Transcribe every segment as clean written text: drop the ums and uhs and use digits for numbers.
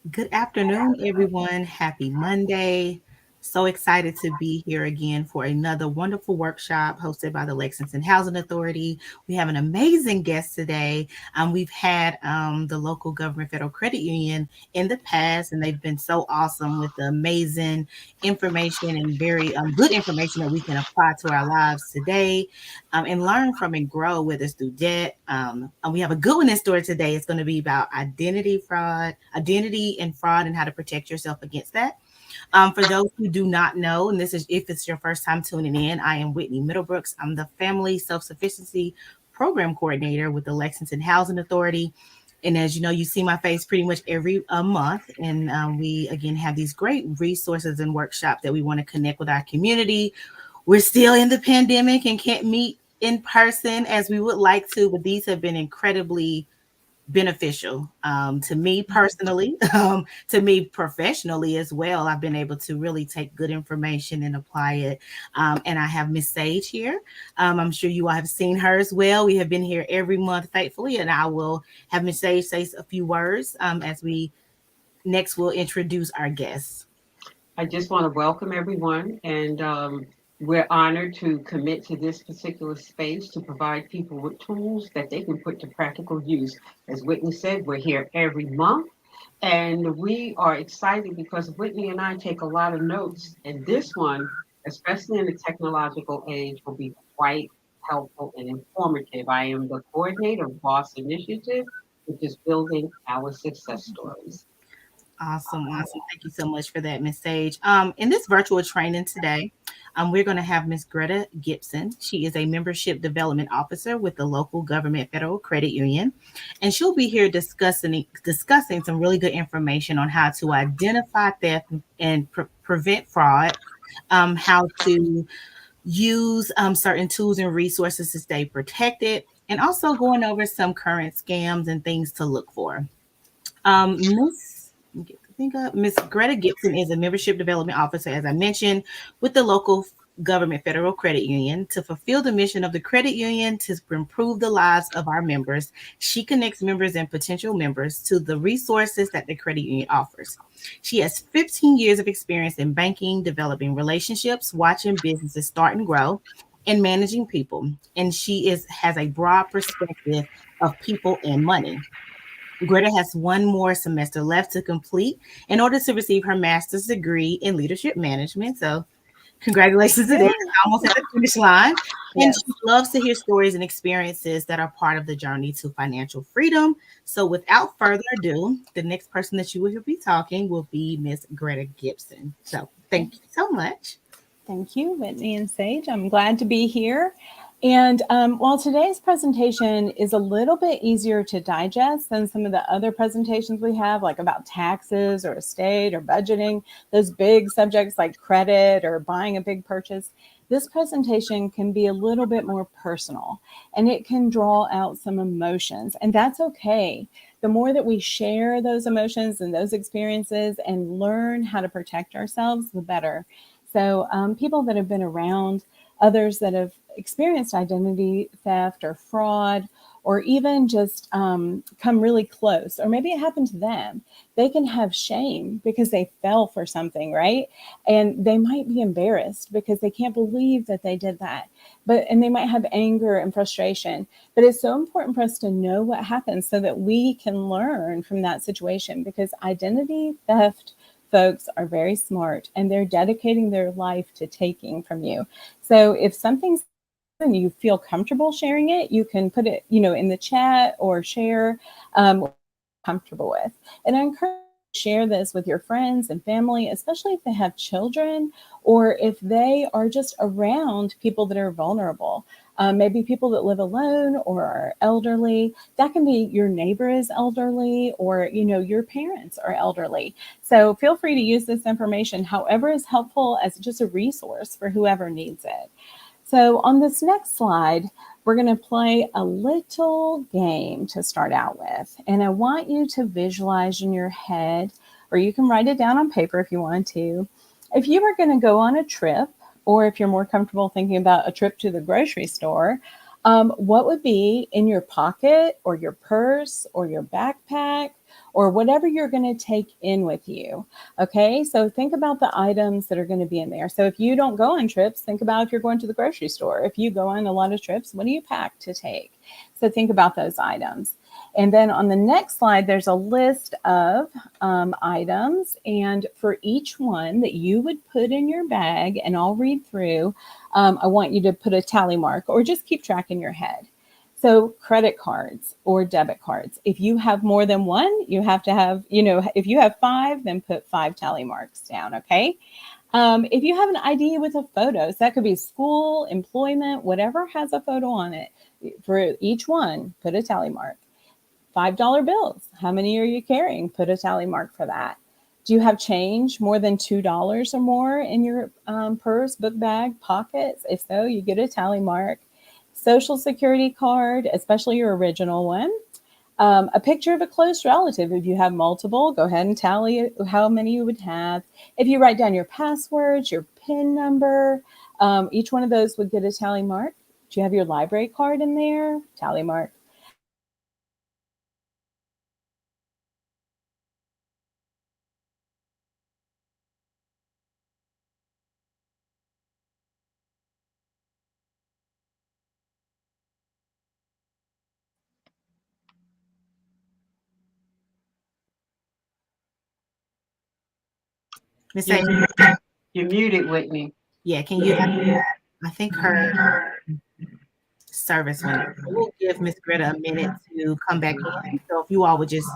Good afternoon, everyone. Happy Monday. So excited to be here again for another wonderful workshop hosted by the Lexington Housing Authority. We have an amazing guest today. We've had the local government federal credit union in the past, and they've been so awesome with the amazing information and very good information that we can apply to our lives today and learn from and grow, whether it's through debt. And we have a good one in store today. It's going to be about identity and fraud, and how to protect yourself against that. For those who do not know, and this is if it's your first time tuning in, I am Whitney Middlebrooks. I'm the Family Self Sufficiency Program Coordinator with the Lexington Housing Authority. And as you know, you see my face pretty much every month. And we, again, have these great resources and workshops that we want to connect with our community. We're still in the pandemic and can't meet in person as we would like to, but these have been incredibly beneficial to me personally, to me professionally as well. I've been able to really take good information and apply it. And I have Miss Sage here. I'm sure you all have seen her as well. We have been here every month faithfully, and I will have Miss Sage say a few words as we next will introduce our guests. I just want to welcome everyone, and we're honored to commit to this particular space to provide people with tools that they can put to practical use. As Whitney said, we're here every month, and we are excited because Whitney and I take a lot of notes, and this one, especially in the technological age, will be quite helpful and informative. I am the coordinator of Boss Initiative, which is building our success stories. Awesome, awesome. Thank you so much for that, Miss Sage. In this virtual training today, we're going to have Miss Greta Gibson. She is a membership development officer with the local government federal credit union, and she'll be here discussing some really good information on how to identify theft and prevent fraud, how to use certain tools and resources to stay protected, and also going over some current scams and things to look for. Miss think of Miss Greta Gibson is a membership development officer, as I mentioned, with the local government federal credit union. To fulfill the mission of the credit union to improve the lives of our members, she connects members and potential members to the resources that the credit union offers. She has 15 years of experience in banking, developing relationships, watching businesses start and grow, and managing people. And she is has a broad perspective of people and money. Greta has one more semester left to complete in order to receive her master's degree in leadership management. So, congratulations to that. Yeah. Almost at the finish line. And Yes. she loves to hear stories and experiences that are part of the journey to financial freedom. So, without further ado, the next person that you will be talking will be Miss Greta Gibson. So, thank you so much. Thank you, Whitney and Sage. I'm glad to be here. And while today's presentation is a little bit easier to digest than some of the other presentations we have, like about taxes or estate or budgeting, those big subjects like credit or buying a big purchase, this presentation can be a little bit more personal and it can draw out some emotions. And that's okay. The more that we share those emotions and those experiences and learn how to protect ourselves, the better. So people that have been around others that have experienced identity theft or fraud, or even just come really close, or maybe it happened to them, they can have shame because they fell for something, right? And they might be embarrassed because they can't believe that they did that. And they might have anger and frustration. But it's so important for us to know what happens so that we can learn from that situation, because identity theft folks are very smart and they're dedicating their life to taking from you. So if something's and you feel comfortable sharing it, you can put it, in the chat or share comfortable with. And I encourage you to share this with your friends and family, especially if they have children or if they are just around people that are vulnerable. Maybe people that live alone or are elderly. That can be your neighbor is elderly, or your parents are elderly. So feel free to use this information however is helpful as just a resource for whoever needs it. So on this next slide, we're going to play a little game to start out with. And I want you to visualize in your head, or you can write it down on paper if you want to. If you were going to go on a trip, or if you're more comfortable thinking about a trip to the grocery store, What would be in your pocket or your purse or your backpack or whatever you're going to take in with you? Okay, so think about the items that are going to be in there. So if you don't go on trips, think about if you're going to the grocery store. If you go on a lot of trips, what do you pack to take? So think about those items. And then on the next slide, there's a list of items. And for each one that you would put in your bag, and I'll read through, I want you to put a tally mark or just keep track in your head. So credit cards or debit cards. If you have more than one, you have to have, if you have 5, then put 5 tally marks down, okay? If you have an ID with a photo, so that could be school, employment, whatever has a photo on it, for each one, put a tally mark. $5 bills. How many are you carrying? Put a tally mark for that. Do you have change more than $2 or more in your purse, book bag, pockets? If so, you get a tally mark. Social security card, especially your original one. A picture of a close relative. If you have multiple, go ahead and tally how many you would have. If you write down your passwords, your PIN number, each one of those would get a tally mark. Do you have your library card in there? Tally mark. Miss A, You're, you're muted, Whitney. yeah, can you? I think her service went out. So we'll give Miss Greta a minute to come back in. So if you all would just,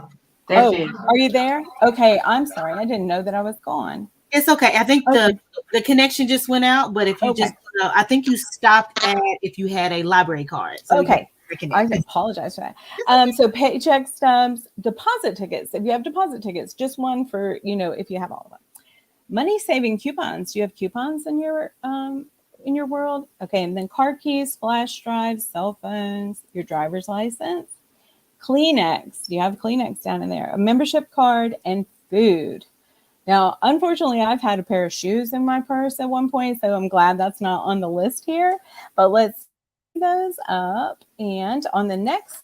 There Oh, she is. are you there? Okay, I'm sorry. I didn't know that I was gone. it's okay. I think Okay, the connection just went out, but if you okay, just, I think you stopped at if you had a library card, so you okay. I reconnect. apologize for that. It's okay. So paycheck stubs, deposit tickets. If you have deposit tickets, just one for, if you have all of them. Money saving coupons. Do you have coupons in your world? Okay, and then car keys, flash drives, cell phones, your driver's license, Kleenex. Do you have Kleenex down in there? A membership card and food. Now, unfortunately, I've had a pair of shoes in my purse at one point, so I'm glad that's not on the list here. But let's those up. And on the next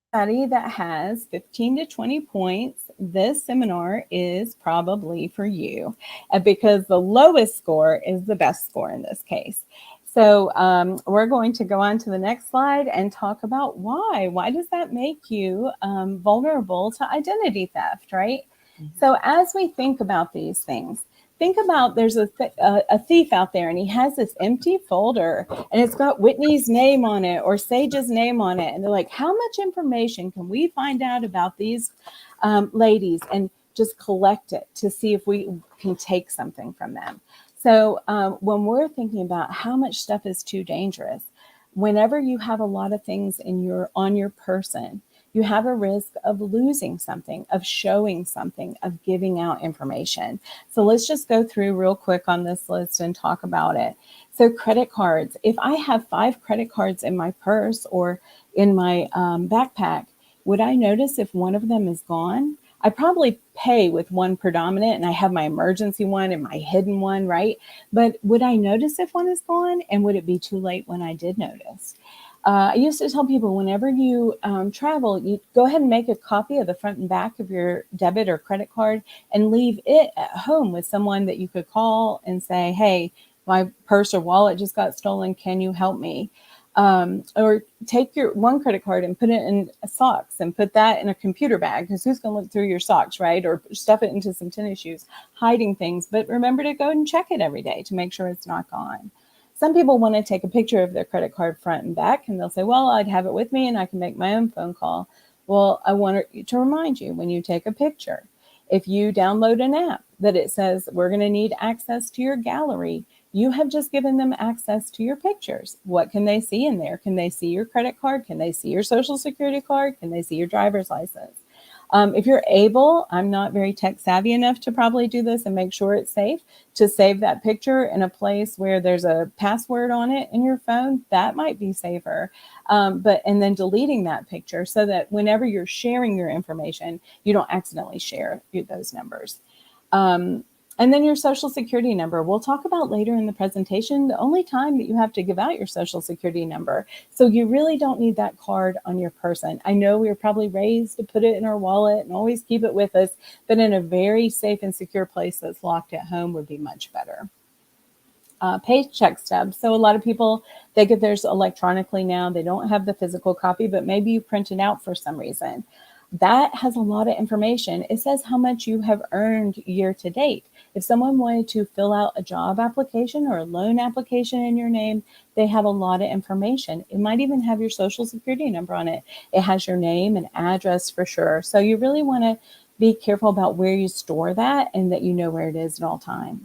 study that has 15 to 20 points, this seminar is probably for you because the lowest score is the best score in this case. So we're going to go on to the next slide and talk about why. Why does that make you vulnerable to identity theft, right? So as we think about these things, think about there's a thief out there and he has this empty folder and it's got Whitney's name on it or Sage's name on it. And they're like, how much information can we find out about these ladies and just collect it to see if we can take something from them? So when we're thinking about how much stuff is too dangerous, whenever you have a lot of things on your person, you have a risk of losing something, of showing something, of giving out information. So let's just go through real quick on this list and talk about it. So credit cards. If I have 5 credit cards in my purse or in my backpack, would I notice if one of them is gone? I probably pay with one predominant and I have my emergency one and my hidden one, right? But would I notice if one is gone, and would it be too late when I did notice? I used to tell people whenever you travel, you go ahead and make a copy of the front and back of your debit or credit card and leave it at home with someone that you could call and say, hey, my purse or wallet just got stolen. Can you help me? Or take your one credit card and put it in socks and put that in a computer bag, because who's going to look through your socks, right? Or stuff it into some tennis shoes, hiding things. But remember to go and check it every day to make sure it's not gone. Some people want to take a picture of their credit card front and back, and they'll say, well, I'd have it with me and I can make my own phone call. Well, I want to remind you, when you take a picture, if you download an app that it says we're going to need access to your gallery, you have just given them access to your pictures. What can they see in there? Can they see your credit card? Can they see your social security card? Can they see your driver's license? If you're able, I'm not very tech savvy enough to probably do this and make sure it's safe, to save that picture in a place where there's a password on it in your phone. That might be safer. And then deleting that picture so that whenever you're sharing your information, you don't accidentally share those numbers. And then your social security number, we'll talk about later in the presentation, the only time that you have to give out your social security number. So you really don't need that card on your person. I know we were probably raised to put it in our wallet and always keep it with us, but in a very safe and secure place that's locked at home would be much better. Paycheck stubs. So a lot of people, they get theirs electronically now. They don't have the physical copy, but maybe you print it out for some reason. That has a lot of information. It says how much you have earned year to date. If someone wanted to fill out a job application or a loan application in your name, they have a lot of information. It might even have your social security number on it. It has your name and address for sure. So you really want to be careful about where you store that and that you know where it is at all times.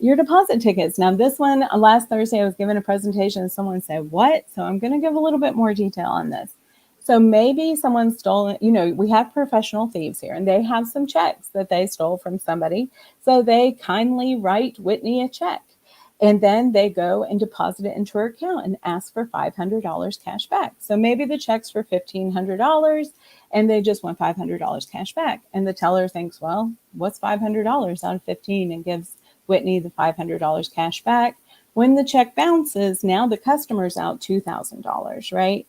Your deposit tickets. Now, this one, last Thursday, I was given a presentation and someone said, what? So I'm going to give a little bit more detail on this. So maybe someone stole, we have professional thieves here and they have some checks that they stole from somebody. So they kindly write Whitney a check and then they go and deposit it into her account and ask for $500 cash back. So maybe the check's for $1,500 and they just want $500 cash back. And the teller thinks, well, what's $500 out of 15 and gives Whitney the $500 cash back. When the check bounces, now the customer's out $2,000, right?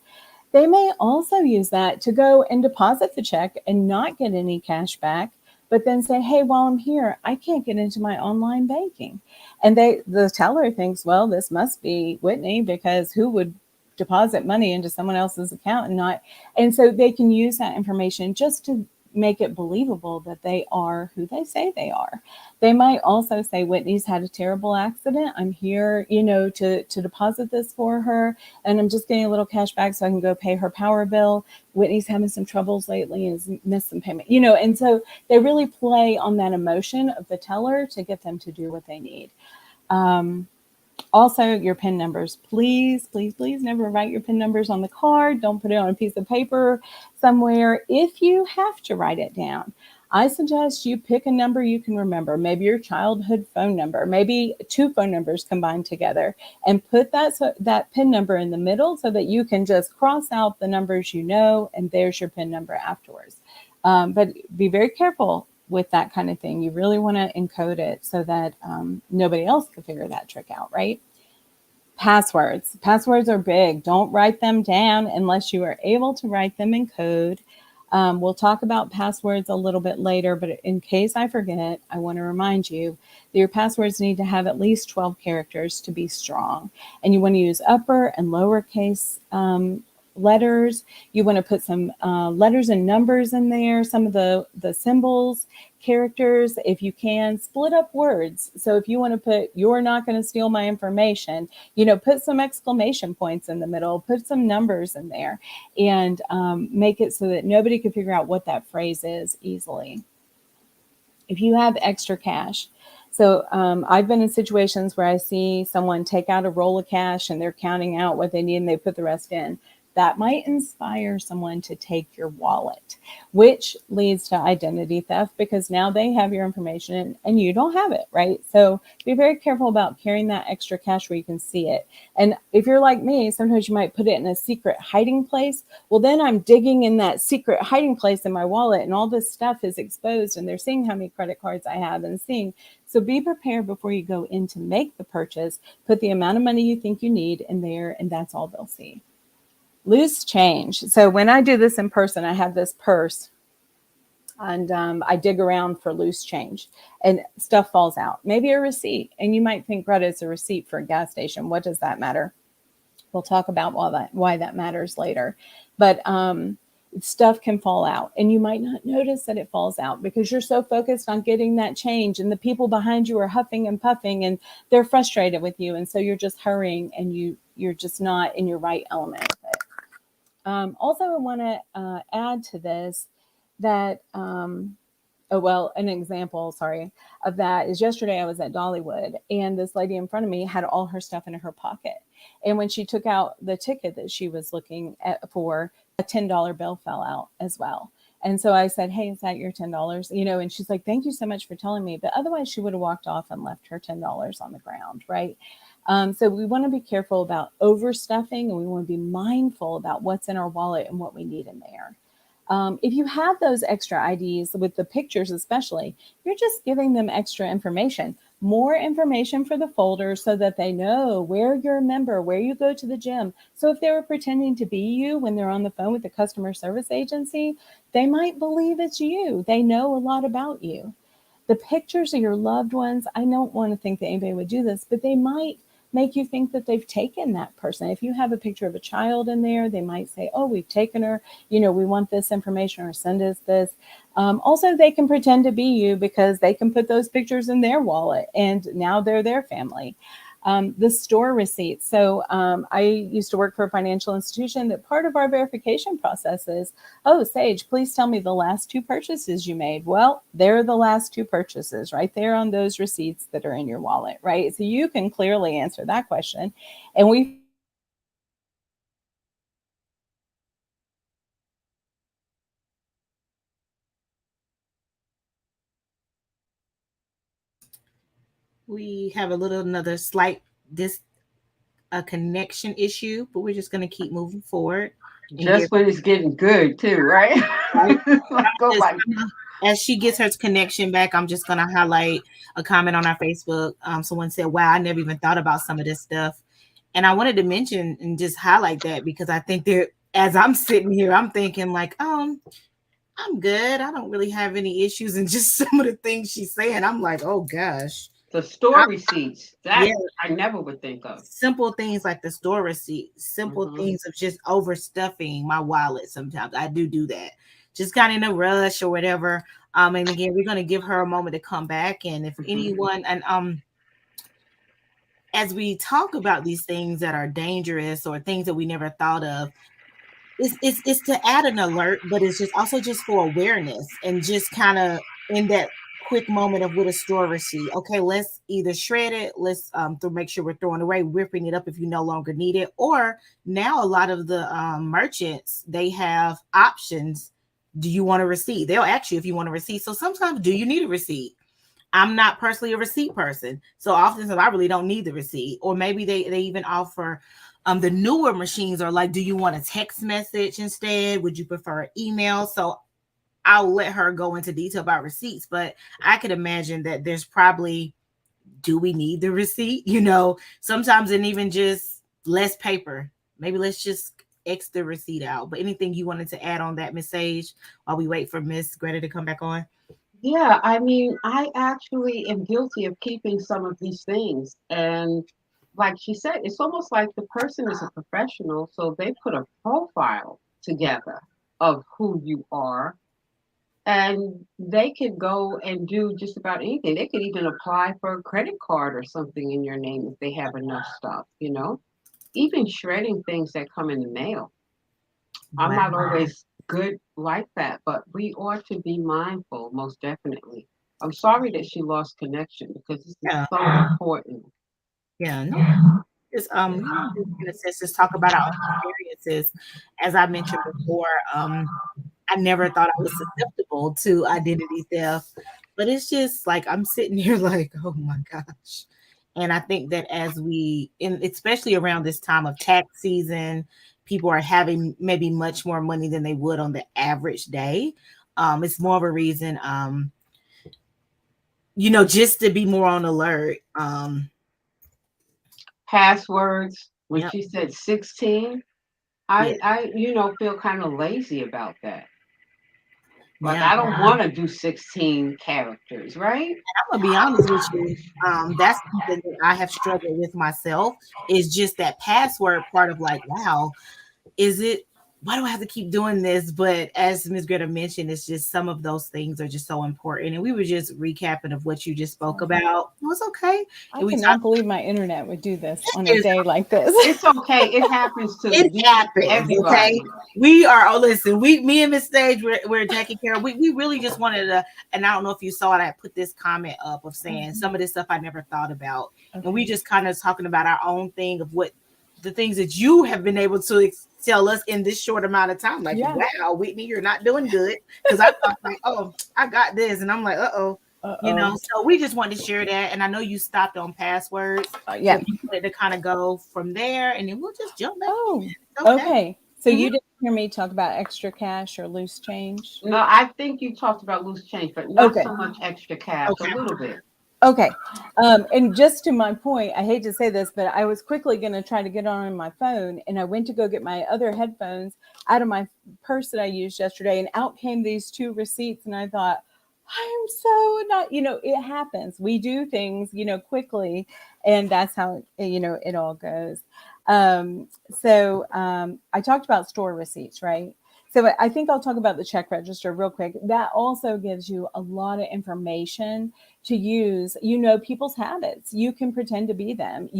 They may also use that to go and deposit the check and not get any cash back, but then say, hey, while I'm here, I can't get into my online banking. And the teller thinks, well, this must be Whitney because who would deposit money into someone else's account and not? And so they can use that information just to make it believable that they are who they say they are. They might also say, Whitney's had a terrible accident. I'm here, to deposit this for her. And I'm just getting a little cash back so I can go pay her power bill. Whitney's having some troubles lately and has missed some payment, and so they really play on that emotion of the teller to get them to do what they need. Also, your PIN numbers. Please, please, please never write your PIN numbers on the card. Don't put it on a piece of paper somewhere. If you have to write it down, I suggest you pick a number you can remember, maybe your childhood phone number, maybe 2 phone numbers combined together, and put that PIN number in the middle so that you can just cross out the numbers and there's your PIN number afterwards. But be very careful with that kind of thing. You really want to encode it so that nobody else can figure that trick out, right? Passwords. Passwords are big. Don't write them down unless you are able to write them in code. We'll talk about passwords a little bit later, but in case I forget, I want to remind you that your passwords need to have at least 12 characters to be strong. And you want to use upper and lowercase letters. You want to put some letters and numbers in there, some of the symbols, characters. If you can, split up words. So if you want to put, you're not going to steal my information, put some exclamation points in the middle, put some numbers in there, and make it so that nobody can figure out what that phrase is easily. If you have extra cash, so I've been in situations where I see someone take out a roll of cash and they're counting out what they need and they put the rest in. That might inspire someone to take your wallet, which leads to identity theft because now they have your information and you don't have it, right? So be very careful about carrying that extra cash where you can see it. And if you're like me, sometimes you might put it in a secret hiding place. Well, then I'm digging in that secret hiding place in my wallet and all this stuff is exposed and they're seeing how many credit cards I have and seeing. So be prepared before you go in to make the purchase. Put the amount of money you think you need in there and that's all they'll see. Loose change. So when I do this in person, I have this purse and I dig around for loose change and stuff falls out. Maybe a receipt. And you might think, Greta, it's a receipt for a gas station. What does that matter? We'll talk about why that matters later. But stuff can fall out and you might not notice that it falls out because you're so focused on getting that change and the people behind you are huffing and puffing and they're frustrated with you. And so you're just hurrying and you're just not in your right element with it. Also, I want to add to this that, an example, of that is yesterday I was at Dollywood and this lady in front of me had all her stuff in her pocket. And when she took out the ticket that she was looking at for, a $10 bill fell out as well. And so I said, hey, is that your $10? And she's like, thank you so much for telling me. But otherwise she would have walked off and left her $10 on the ground, right? So we want to be careful about overstuffing and we want to be mindful about what's in our wallet and what we need in there. If you have those extra IDs with the pictures, especially, you're just giving them extra information. More information for the folder so that they know where you're a member, where you go to the gym. So if they were pretending to be you when they're on the phone with the customer service agency, they might believe it's you. They know a lot about you. The pictures of your loved ones, I don't want to think that anybody would do this, but they might make you think that they've taken that person. If you have a picture of a child in there, they might say, oh, we've taken her, we want this information or send us this. Also, they can pretend to be you because they can put those pictures in their wallet and now they're their family. The store receipts. So I used to work for a financial institution that part of our verification process is, oh, Sage, please tell me the last two purchases you made. Well, they're the last two purchases right there on those receipts that are in your wallet, right? So you can clearly answer that question. And we found that the more information you give, the more likely they are to believe you. We have a little another slight this a connection issue, but we're just gonna keep moving forward and give Just when it's getting good too, right? right. Like, go Just like, as she gets her connection back, I'm just gonna highlight a comment on our Facebook. Someone said, "Wow, I never even thought about some of this stuff," and I wanted to mention and just highlight that because I think that as I'm sitting here, I'm thinking like, I'm good. I don't really have any issues, and just some of the things she's saying, I'm like, oh gosh, the store receipts yeah, that I never would think of. simple things like the store receipt, simple Hmm. things of just overstuffing my wallet. Sometimes I do that, just kind of in a rush or whatever. And again, we're gonna give her a moment to come back, and if Hmm. anyone and as we talk about these things that are dangerous or things that we never thought of, it's to add an alert, but it's just also just for awareness and just kind of in that quick moment of with a store receipt. Okay, let's either shred it, let's to make sure we're throwing away, ripping it up if you no longer need it, or now a lot of the merchants they have options. Do you want a receipt? They'll ask you if you want a receipt. So sometimes, do you need a receipt? I'm not personally a receipt person. So often I really don't need the receipt. Or maybe they even offer the newer machines are like, do you want a text message instead? Would you prefer an email? So I'll let her go into detail about receipts, but I could imagine that there's probably, do we need the receipt? Sometimes and even just less paper. Maybe let's just X the receipt out. But anything you wanted to add on that, Miss Sage, while we wait for Miss Greta to come back on? Yeah, I mean, I actually am guilty of keeping some of these things. And like she said, it's almost like the person is a professional, so they put a profile together of who you are. And they could go and do just about anything. They could even apply for a credit card or something in your name if they have enough stuff. Even shredding things that come in the mail. I'm Wow. not always good like that, but we ought to be mindful, most definitely. I'm sorry that she lost connection because this is Yeah. so important. Yeah. No, just just in a sense, just talk about our own experiences. As I mentioned before, I never thought I was susceptible to identity theft, but it's just like I'm sitting here like, oh my gosh. And I think that as especially around this time of tax season, people are having maybe much more money than they would on the average day. It's more of a reason, just to be more on alert. Passwords, when Yep. she said 16, Yeah. I feel kind of lazy about that. Like, Yeah. I don't want to do 16 characters, right? I'm gonna be honest with you. That's something that I have struggled with myself. Is just that password part of like, wow, is it? Why do I have to keep doing this? But as Ms. Greta mentioned, it's just some of those things are just so important. And we were just recapping of what you just spoke Sorry. about. It was okay, I and we talked. cannot believe my internet would do this on a It's day like this. It's okay. It happens to It happens, okay? everybody. We are, oh, listen, me and Miss Stage, we're taking care of. We really just wanted to, and I don't know if you saw it, I put this comment up of saying some of this stuff I never thought about. And we Okay. just kind of talking about our own thing of what the things that you have been able to tell us in this short amount of time. Like, Yeah. wow, Whitney, you're not doing good. Because I thought, like, oh, I got this. And I'm like, uh-oh. Uh-oh. So we just wanted to share that. And I know you stopped on passwords. So Yeah. if you wanted to kind of go from there, and then we'll just jump back Oh, in. It's okay. okay. So Hmm. you didn't hear me talk about extra cash or loose change? No, I think you talked about loose change, but not Okay. so much extra cash. A Okay. little bit. Okay. And just to my point, I hate to say this, but I was quickly going to try to get on my phone, and I went to go get my other headphones out of my purse that I used yesterday, and out came these two receipts. And I thought, I am so not, it happens. We do things, quickly, and that's how, it all goes. I talked about store receipts, right? So I think I'll talk about the check register real quick. That also gives you a lot of information to use. People's habits. You can pretend to be them.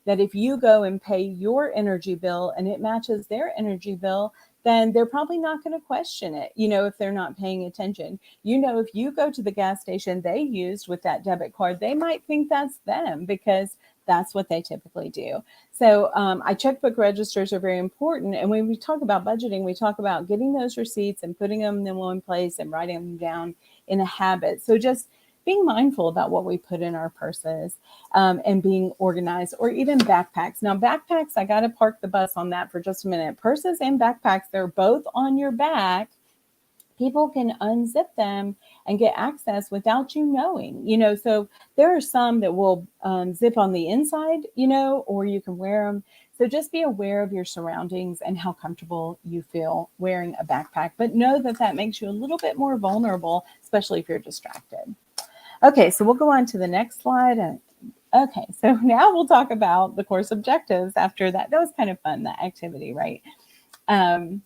That if you go and pay your energy bill and it matches their energy bill, then they're probably not going to question it, if they're not paying attention. If you go to the gas station they used with that debit card, they might think that's them because that's what they typically do. So I checkbook registers are very important. And when we talk about budgeting, we talk about getting those receipts and putting them in one place and writing them down in a habit. So just being mindful about what we put in our purses, and being organized, or even backpacks. Now, backpacks, I got to park the bus on that for just a minute. Purses and backpacks, they're both on your back. People can unzip them and get access without you knowing, so there are some that will zip on the inside, or you can wear them. So just be aware of your surroundings and how comfortable you feel wearing a backpack, but know that that makes you a little bit more vulnerable, especially if you're distracted. Okay, so we'll go on to the next slide. Okay, so now we'll talk about the course objectives after that. That was kind of fun, that activity, right? Um,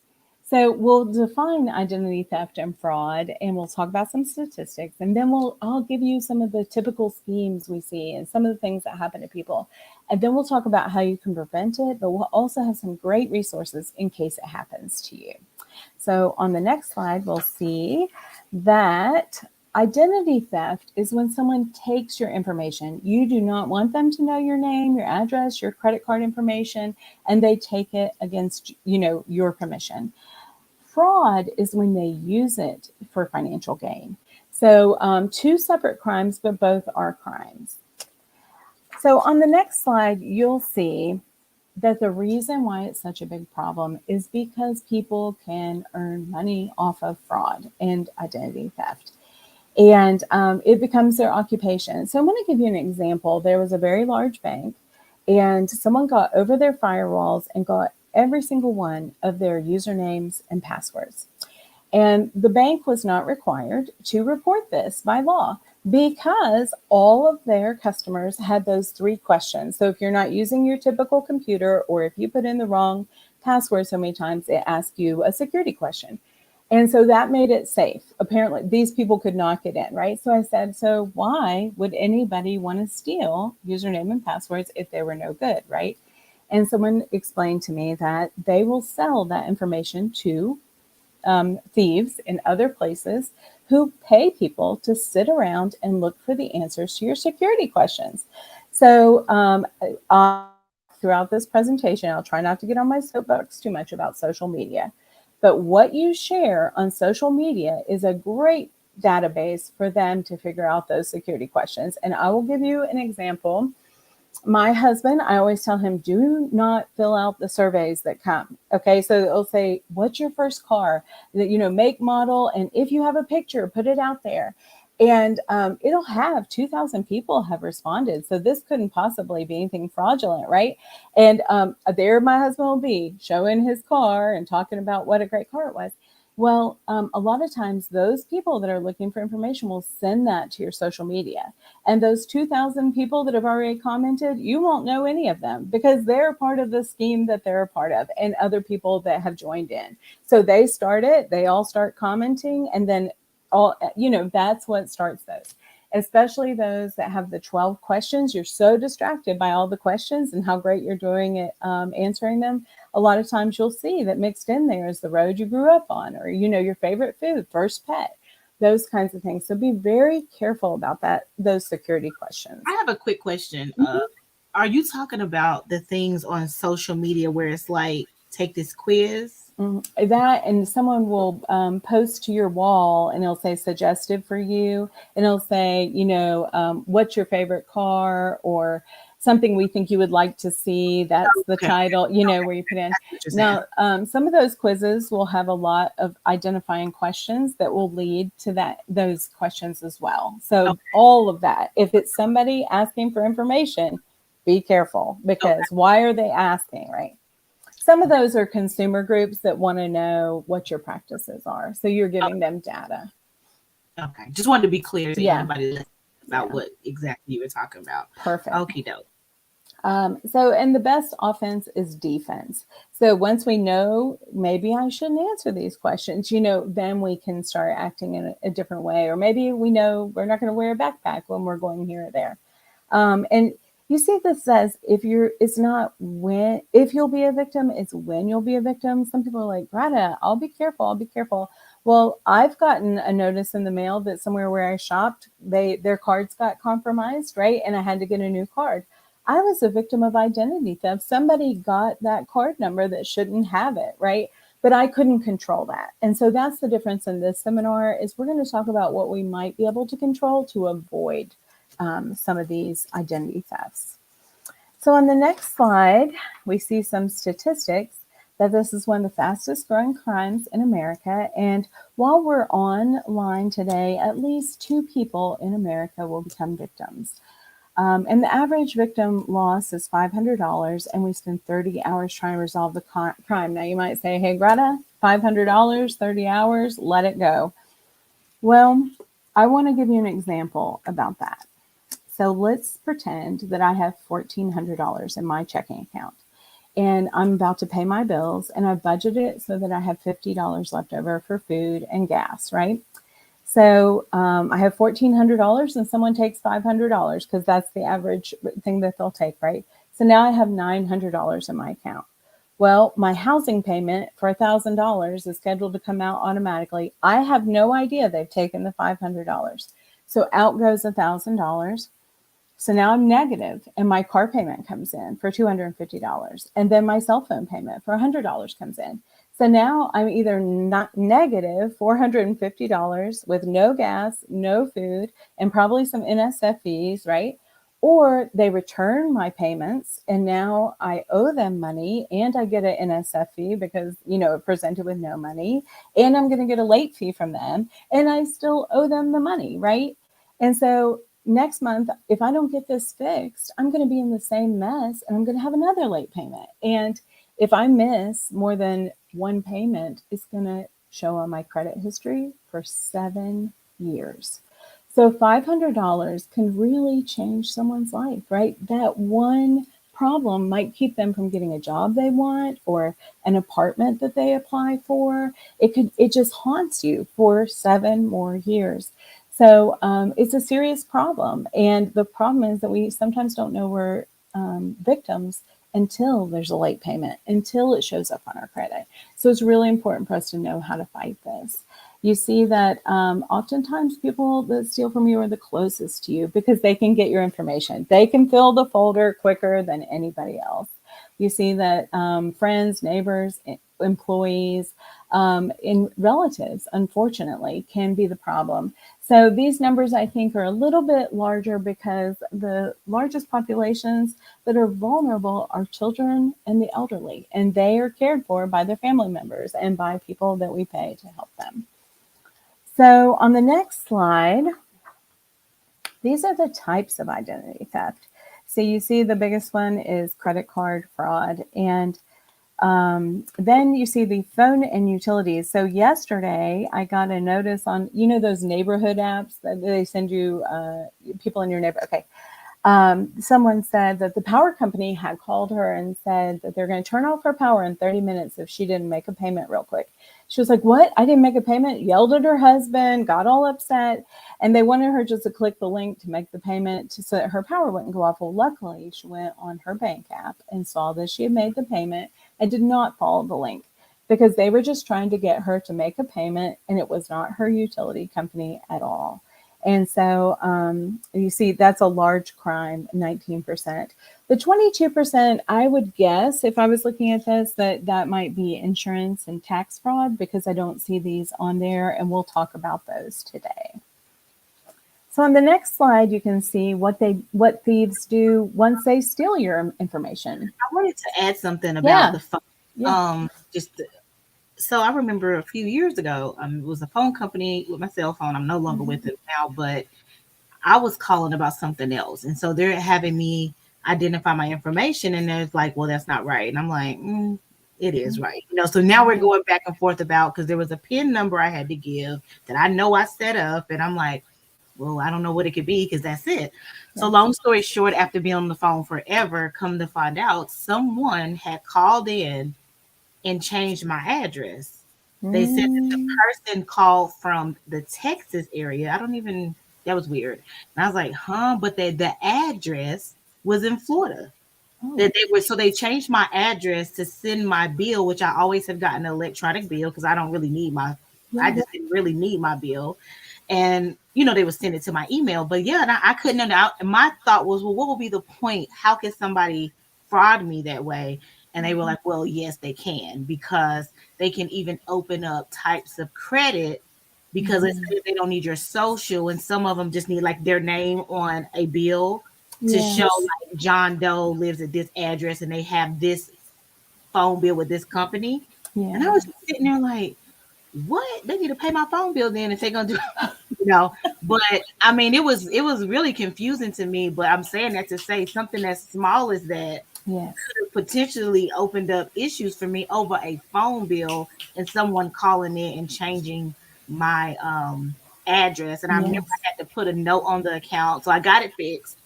so we'll define identity theft and fraud, and we'll talk about some statistics, and then I'll give you some of the typical schemes we see and some of the things that happen to people. And then we'll talk about how you can prevent it, but we'll also have some great resources in case it happens to you. So on the next slide, we'll see that identity theft is when someone takes your information. You do not want them to know your name, your address, your credit card information, and they take it against, your permission. Fraud is when they use it for financial gain. So two separate crimes, but both are crimes. So on the next slide, you'll see that the reason why it's such a big problem is because people can earn money off of fraud and identity theft. And it becomes their occupation. So I'm going to give you an example. There was a very large bank, and someone got over their firewalls and got every single one of their usernames and passwords. And the bank was not required to report this by law because all of their customers had those three questions. So if you're not using your typical computer, or if you put in the wrong password so many times, it asks you a security question. And so that made it safe. Apparently, these people could not get in, right? So I said, so why would anybody want to steal username and passwords if they were no good, right? And someone explained to me that they will sell that information to thieves in other places who pay people to sit around and look for the answers to your security questions. So throughout this presentation, I'll try not to get on my soapbox too much about social media. But what you share on social media is a great database for them to figure out those security questions. And I will give you an example. My husband, I always tell him, do not fill out the surveys that come. Okay. So it'll say, what's your first car, make, model. And if you have a picture, put it out there. And it'll have 2,000 people have responded. So this couldn't possibly be anything fraudulent, right? And there my husband will be showing his car and talking about what a great car it was. Well, a lot of times those people that are looking for information will send that to your social media. And those 2,000 people that have already commented, you won't know any of them because they're part of the scheme that they're a part of, and other people that have joined in. So they start it, they all start commenting, and then that's what starts those. Especially those that have the 12 questions. You're so distracted by all the questions and how great you're doing at answering them. A lot of times you'll see that mixed in there is the road you grew up on, or, your favorite food, first pet, those kinds of things. So be very careful about those security questions. I have a quick question. Mhm. Are you talking about the things on social media where it's like, take this quiz? That, and someone will post to your wall and it'll say suggested for you, and it'll say, what's your favorite car, or something we think you would like to see. That's the Okay. title, Okay. where you put in. That's what you're saying. Now, some of those quizzes will have a lot of identifying questions that will lead to those questions as well. So Okay. all of that, if it's somebody asking for information, be careful, Okay. because why are they asking, right? Some of those are consumer groups that want to know what your practices are. So you're Okay. giving them data. Okay. Just wanted to be clear to Yeah. anybody listening about Yeah. what exactly you were talking about. Perfect. Okie doke. And the best offense is defense. So once we know maybe I shouldn't answer these questions, then we can start acting in a different way. Or maybe we know we're not going to wear a backpack when we're going here or there. And you see, this says it's not when, if you'll be a victim, it's when you'll be a victim. Some people are like, Greta, I'll be careful. I'll be careful. Well, I've gotten a notice in the mail that somewhere where I shopped, their cards got compromised, right? And I had to get a new card. I was a victim of identity theft. Somebody got that card number that shouldn't have it, right? But I couldn't control that. And so that's the difference in this seminar is we're going to talk about what we might be able to control to avoid some of these identity thefts. So on the next slide, we see some statistics that this is one of the fastest growing crimes in America. And while we're online today, at least 2 people in America will become victims. And the average victim loss is $500, and we spend 30 hours trying to resolve the crime. Now, you might say, hey, Greta, $500, 30 hours, let it go. Well, I want to give you an example about that. So let's pretend that I have $1,400 in my checking account, and I'm about to pay my bills, and I budget it so that I have $50 left over for food and gas, right? So I have $1,400 and someone takes $500 because that's the average thing that they'll take, right? So now I have $900 in my account. Well, my housing payment for $1,000 is scheduled to come out automatically. I have no idea they've taken the $500. So out goes $1,000. So now I'm negative, and my car payment comes in for $250. And then my cell phone payment for $100 comes in. So now I'm either not negative $450 with no gas, no food, and probably some NSF right? Or they return my payments and now I owe them money and I get an NSF fee because, it presented with no money, and I'm going to get a late fee from them and I still owe them the money, right? And so next month, if I don't get this fixed, I'm going to be in the same mess and I'm going to have another late payment. And if I miss more than one payment, it's going to show on my credit history for 7 years. So $500 can really change someone's life, right? That one problem might keep them from getting a job they want or an apartment that they apply for. It just haunts you for 7 more years. So it's a serious problem. And the problem is that we sometimes don't know we're victims until there's a late payment, until it shows up on our credit. So it's really important for us to know how to fight this. You see that oftentimes people that steal from you are the closest to you because they can get your information. They can fill the folder quicker than anybody else. You see that friends, neighbors, employees, and relatives, unfortunately, can be the problem. So these numbers, I think, are a little bit larger because the largest populations that are vulnerable are children and the elderly, and they are cared for by their family members and by people that we pay to help them. So on the next slide, these are the types of identity theft. So you see the biggest one is credit card fraud, and then you see the phone and utilities. So yesterday I got a notice on, those neighborhood apps that they send you, people in your neighborhood. Okay. Someone said that the power company had called her and said that they're going to turn off her power in 30 minutes if she didn't make a payment real quick. She was like, what? I didn't make a payment, yelled at her husband, got all upset. And they wanted her just to click the link to make the payment so that her power wouldn't go off. Well, luckily she went on her bank app and saw that she had made the payment and did not follow the link because they were just trying to get her to make a payment, and it was not her utility company at all. And so you see that's a large crime, 19%. The 22%, I would guess, if I was looking at this, that might be insurance and tax fraud because I don't see these on there, and we'll talk about those today. So on the next slide, you can see what thieves do once they steal your information. I wanted to add something about Yeah, the phone. yeah. Just so I remember a few years ago, it was a phone company with my cell phone. I'm no longer with Mhm. them now, but I was calling about something else, and so they're having me identify my information, and they're like, "Well, that's not right," and I'm like, "It is right." So now we're Right. going back and forth about because there was a PIN number I had to give that I know I set up, and I'm like, "Well, I don't know what it could be because that's it." So Yes. long story short, after being on the phone forever, come to find out, someone had called in and changed my address. They said that the Mm. person called from the Texas area. I don't even, that was weird. And I was like, huh? But the address was in Florida. Oh. That they were, so they changed my address to send my bill, which I always have gotten an electronic bill because I don't really need I Yes. just didn't really need my bill. And they would send it to my email. But yeah, and I couldn't. My thought was, well, what would be the point? How can somebody fraud me that way? And they were like, well, yes, they can because they can even open up types of credit because let's Mhm. say they don't need your social, and some of them just need like their name on a bill to show Yes. like John Doe lives at this address and they have this phone bill with this company. And I Yeah. was just sitting there like, what? They need to pay my phone bill then if they're gonna do you know. But I mean, it was really confusing to me. But I'm saying that to say something as small as that Yes. potentially opened up issues for me over a phone bill and someone calling in and changing my address. And I remember Yes. I had to put a note on the account, so I got it fixed.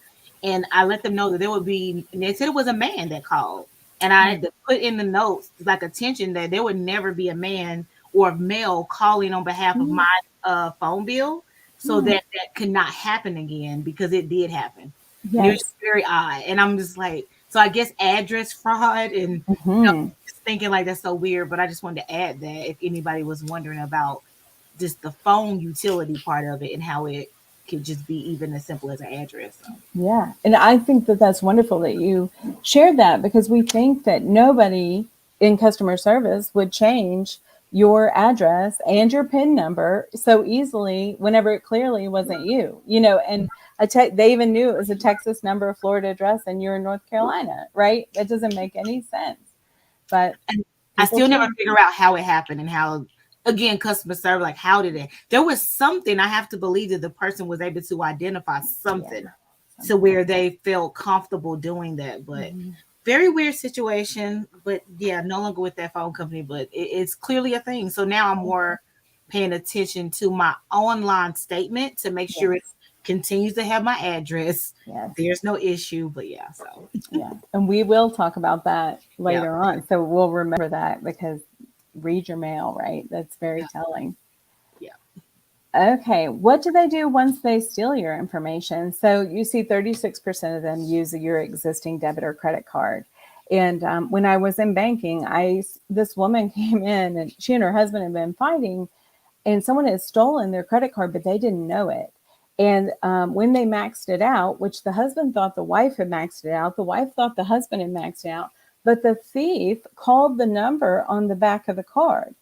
And I let them know that there would be. And they said it was a man that called, and I Mm. had to put in the notes like attention that there would never be a man or a male calling on behalf of my Mm. phone bill, so Mm. that could not happen again because it did happen, and it was Yes. just very odd. And I'm just like, so I guess address fraud and Hmm. just thinking like that's so weird. But I just wanted to add that if anybody was wondering about just the phone utility part of it and how it could just be even as simple as an address. So Yeah. And I think that that's wonderful that you shared that because we think that nobody in customer service would change your address and your PIN number so easily whenever it clearly wasn't you, and they even knew it was a Texas number, a Florida address, and you're in North Carolina, right? That doesn't make any sense. But and I people still never change. figure out how it happened and how again customer service like how did it there was something I have to believe that the person was able to identify Yeah. something to Something. where they felt comfortable doing that. But Mhm. very weird situation. But yeah, no longer with that phone company, but it's clearly a thing. So now I'm more paying attention to my online statement to make sure it Yes. continues to have my address. Yes. There's no issue. But yeah, so Yeah. And we will talk about that yeah, later on. So we'll remember that because read your mail, right? That's very yeah, telling. yeah. Okay. What do they do once they steal your information? So you see 36% of them use your existing debit or credit card. And when I was in banking, this woman came in and she and her husband had been fighting and someone had stolen their credit card, but they didn't know it. And when they maxed it out, which the husband thought the wife had maxed it out, the wife thought the husband had maxed it out, but the thief called the number on the back of the card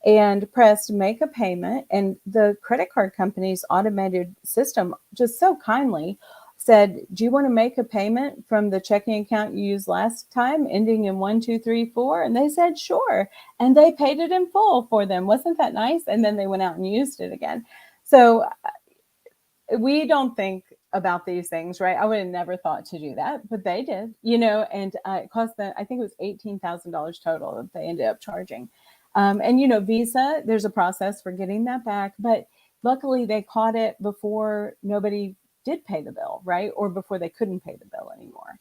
and pressed make a payment. And the credit card company's automated system just so kindly said, do you want to make a payment from the checking account you used last time ending in 1234? And they said, sure. And they paid it in full for them. Wasn't that nice? And then they went out and used it again. So we don't think about these things, right? I would have never thought to do that, but they did, and it cost them, I think it was $18,000 total that they ended up charging. And, Visa, there's a process for getting that back, but luckily they caught it before nobody did pay the bill, right? Or before they couldn't pay the bill anymore.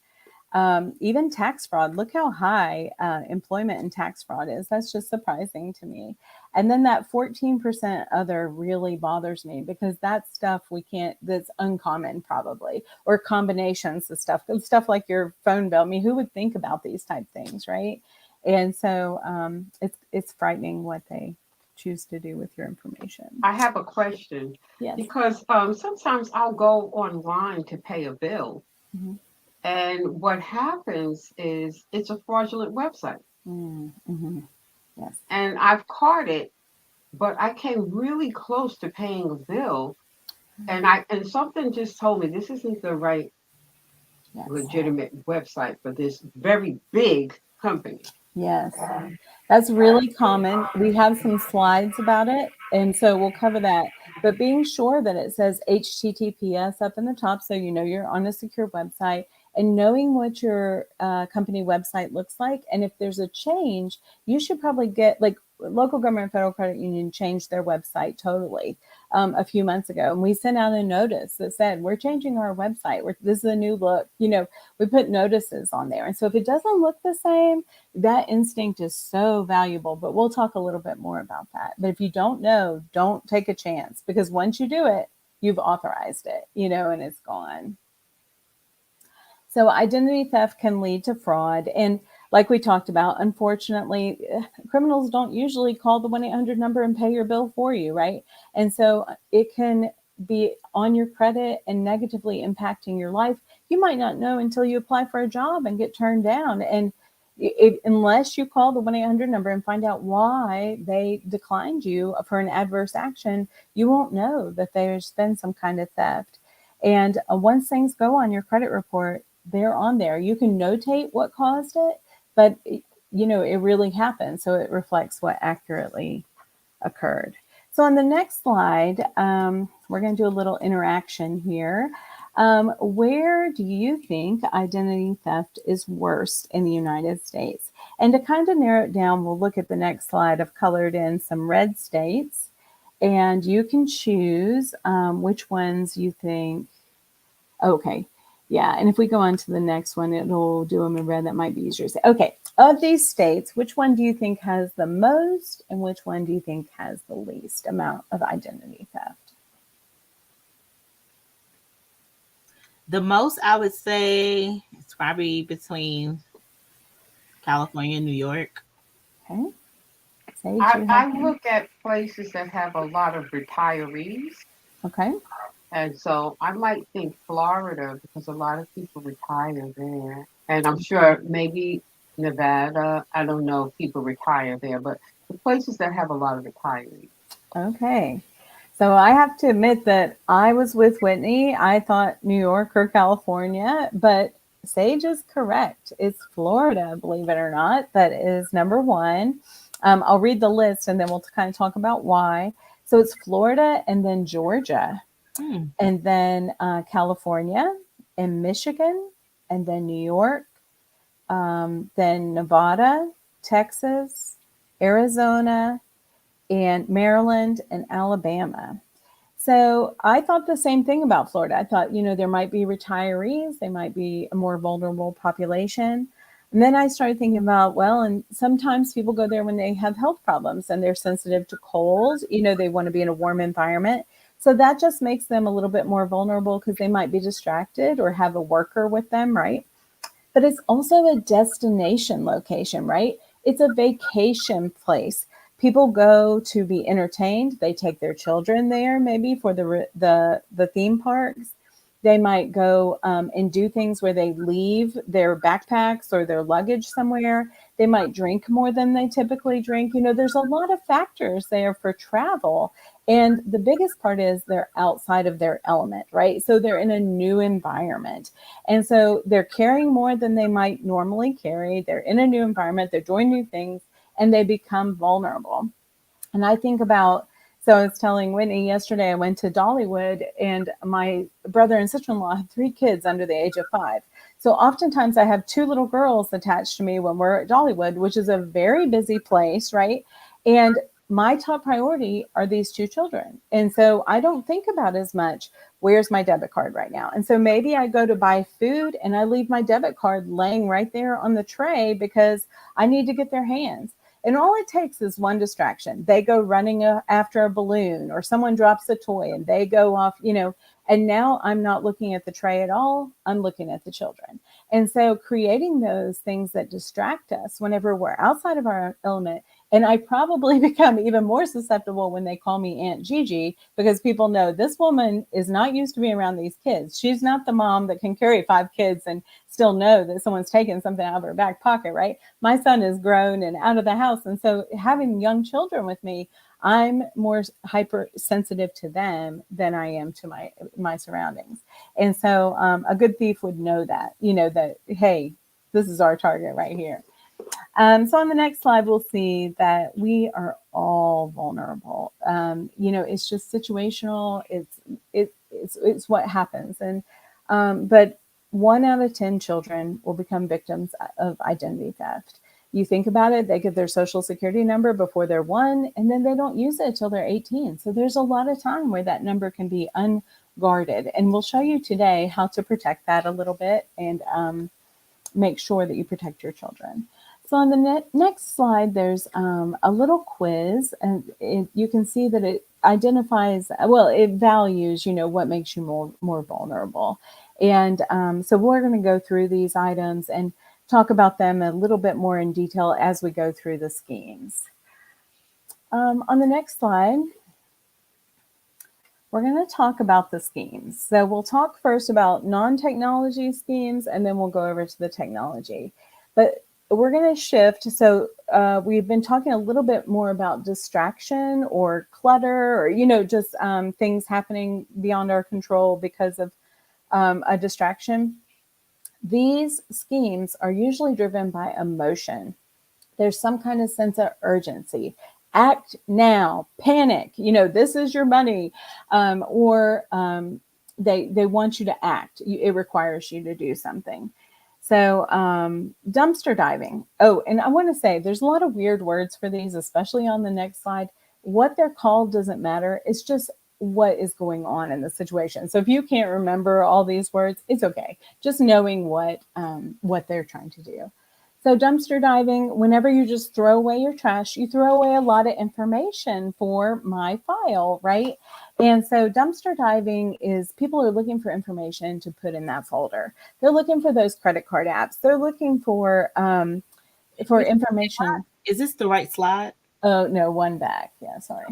Even tax fraud, look how high employment and tax fraud is. That's just surprising to me. And then that 14% other really bothers me because that's stuff that's uncommon probably, or combinations of stuff like your phone bill. I mean, who would think about these type things, right? And so it's frightening what they choose to do with your information. I have a question Yes. because sometimes I'll go online to pay a bill, Mm-hmm. and what happens is it's a fraudulent website. Mm-hmm. Yes. And I've caught it, but I came really close to paying a bill, And something just told me this isn't the right Yes. legitimate website for this very big company. Yes. That's really common. We have some slides about it, and so we'll cover that. But being sure that it says HTTPS up in the top so you know you're on a secure website, and knowing what your company website looks like. And if there's a change, you should probably get like local government federal credit union changed their website totally a few months ago. And we sent out a notice that said, we're changing our website. This is a new look. We put notices on there. And so if it doesn't look the same, that instinct is so valuable, but we'll talk a little bit more about that. But if you don't know, don't take a chance, because once you do it, you've authorized it, and it's gone. So identity theft can lead to fraud. And like we talked about, unfortunately, criminals don't usually call the 1-800 number and pay your bill for you, right? And so it can be on your credit and negatively impacting your life. You might not know until you apply for a job and get turned down. And unless you call the 1-800 number and find out why they declined you for an adverse action, you won't know that there's been some kind of theft. And once things go on your credit report, they're on there. You can notate what caused it, but it really happened. So it reflects what accurately occurred. So on the next slide, we're going to do a little interaction here. Where do you think identity theft is worst in the United States? And to kind of narrow it down, we'll look at the next slide. I've colored in some red states, and you can choose which ones you think. Okay. Yeah. And if we go on to the next one, it'll do them in red. That might be easier to say. Okay. Of these states, which one do you think has the most and which one do you think has the least amount of identity theft? The most I would say it's probably between California and New York. Okay. Sage, I, you have I one? look at places that have a lot of retirees. Okay. And so I might think Florida because a lot of people retire there. And I'm sure maybe Nevada. I don't know if people retire there, but the places that have a lot of retirees. Okay. So I have to admit that I was with Whitney. I thought New York or California, but Sage is correct. It's Florida, believe it or not, that is number one. I'll read the list and then we'll kind of talk about why. So it's Florida and then Georgia Hmm. and then California and Michigan and then New York, then Nevada, Texas, Arizona, and Maryland and Alabama. So I thought the same thing about Florida. I thought, there might be retirees, they might be a more vulnerable population. And then I started thinking about, well, and sometimes people go there when they have health problems and they're sensitive to cold, they want to be in a warm environment. So that just makes them a little bit more vulnerable because they might be distracted or have a worker with them, right? But it's also a destination location, right? It's a vacation place. People go to be entertained. They take their children there, maybe for the theme parks. They might go and do things where they leave their backpacks or their luggage somewhere. They might drink more than they typically drink. There's a lot of factors there for travel. And the biggest part is they're outside of their element, right? So they're in a new environment. And so they're carrying more than they might normally carry. They're in a new environment, they're doing new things, and they become vulnerable. And I think about, so I was telling Whitney yesterday, I went to Dollywood and my brother and sister-in-law have 3 kids under the age of 5. So oftentimes I have 2 little girls attached to me when we're at Dollywood, which is a very busy place, right? And my top priority are these 2 children. And so I don't think about as much, where's my debit card right now? And so maybe I go to buy food and I leave my debit card laying right there on the tray because I need to get their hands. And all it takes is one distraction. They go running after a balloon or someone drops a toy and they go off, and now I'm not looking at the tray at all. I'm looking at the children. And so creating those things that distract us whenever we're outside of our element And I probably become even more susceptible when they call me Aunt Gigi, because people know this woman is not used to being around these kids. She's not the mom that can carry 5 kids and still know that someone's taking something out of her back pocket, right? My son is grown and out of the house. And so having young children with me, I'm more hypersensitive to them than I am to my surroundings. And so a good thief would know that, that, hey, this is our target right here. So on the next slide, we'll see that we are all vulnerable. It's just situational. It's what happens. And but 1 out of 10 children will become victims of identity theft. You think about it, they get their social security number before they're 1, and then they don't use it until they're 18. So there's a lot of time where that number can be unguarded. And we'll show you today how to protect that a little bit and make sure that you protect your children. So on the next slide, there's a little quiz, and you can see that it identifies, well, it values, what makes you more vulnerable. And so we're going to go through these items and talk about them a little bit more in detail as we go through the schemes. On the next slide, we're going to talk about the schemes. So we'll talk first about non-technology schemes, and then we'll go over to the technology. But we're going to shift. So we've been talking a little bit more about distraction or clutter, or, just things happening beyond our control because of a distraction. These schemes are usually driven by emotion. There's some kind of sense of urgency. Act now, panic, this is your money. Or they want you to act. It requires you to do something. So dumpster diving. Oh, and I want to say there's a lot of weird words for these, especially on the next slide. What they're called doesn't matter. It's just what is going on in the situation. So if you can't remember all these words, it's okay. Just knowing what they're trying to do. So dumpster diving, whenever you just throw away your trash, you throw away a lot of information for my file, right? And so dumpster diving is people are looking for information to put in that folder. They're looking for those credit card apps. They're looking for information. Is this the right slide? Oh, no, one back. Yeah, sorry.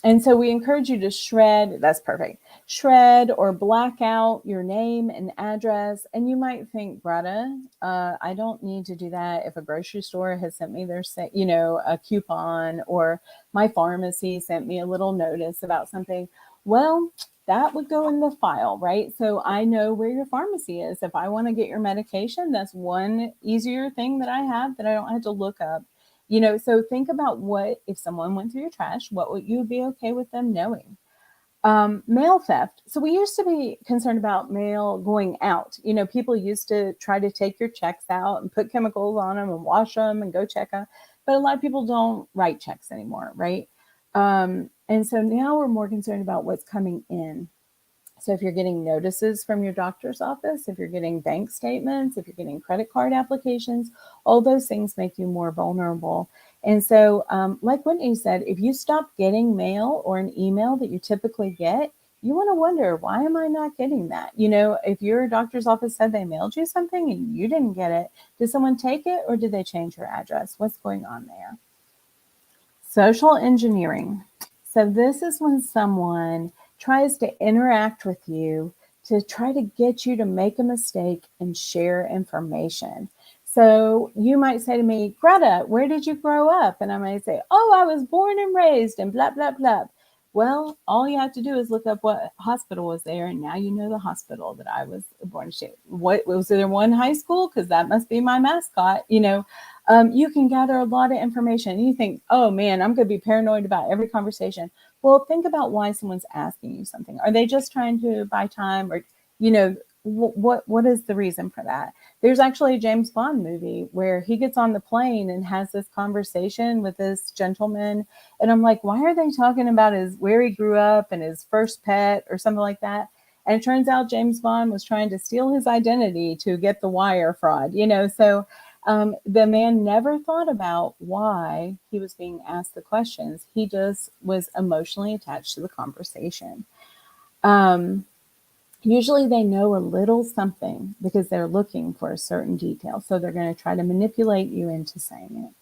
And so we encourage you to shred. That's perfect. Shred or black out your name and address. And you might think, Greta, I don't need to do that if a grocery store has sent me their, a coupon, or my pharmacy sent me a little notice about something. Well, that would go in the file, right? So I know where your pharmacy is. If I want to get your medication, that's one easier thing that I have that I don't have to look up. So think about what if someone went through your trash, what would you be okay with them knowing? Mail theft. So we used to be concerned about mail going out. People used to try to take your checks out and put chemicals on them and wash them and go check them. But a lot of people don't write checks anymore, right? And so now we're more concerned about what's coming in. So if you're getting notices from your doctor's office, if you're getting bank statements, if you're getting credit card applications, all those things make you more vulnerable. And so like Whitney said, if you stop getting mail or an email that you typically get, you want to wonder, why am I not getting that? If your doctor's office said they mailed you something and you didn't get it, did someone take it or did they change your address? What's going on there? Social engineering. So this is when someone tries to interact with you to try to get you to make a mistake and share information. So you might say to me, Greta, where did you grow up? And I might say, oh, I was born and raised in blah, blah, blah. Well, all you have to do is look up what hospital was there, and now you know the hospital that I was born to. What was there, one high school? Because that must be my mascot. You can gather a lot of information. You think, oh man, I'm going to be paranoid about every conversation. Well, think about why someone's asking you something. Are they just trying to buy time, or what is the reason for that? There's actually a James Bond movie where he gets on the plane and has this conversation with this gentleman. And I'm like, why are they talking about where he grew up and his first pet or something like that? And it turns out James Bond was trying to steal his identity to get the wire fraud, So the man never thought about why he was being asked the questions. He just was emotionally attached to the conversation. Usually they know a little something because they're looking for a certain detail. So they're going to try to manipulate you into saying it.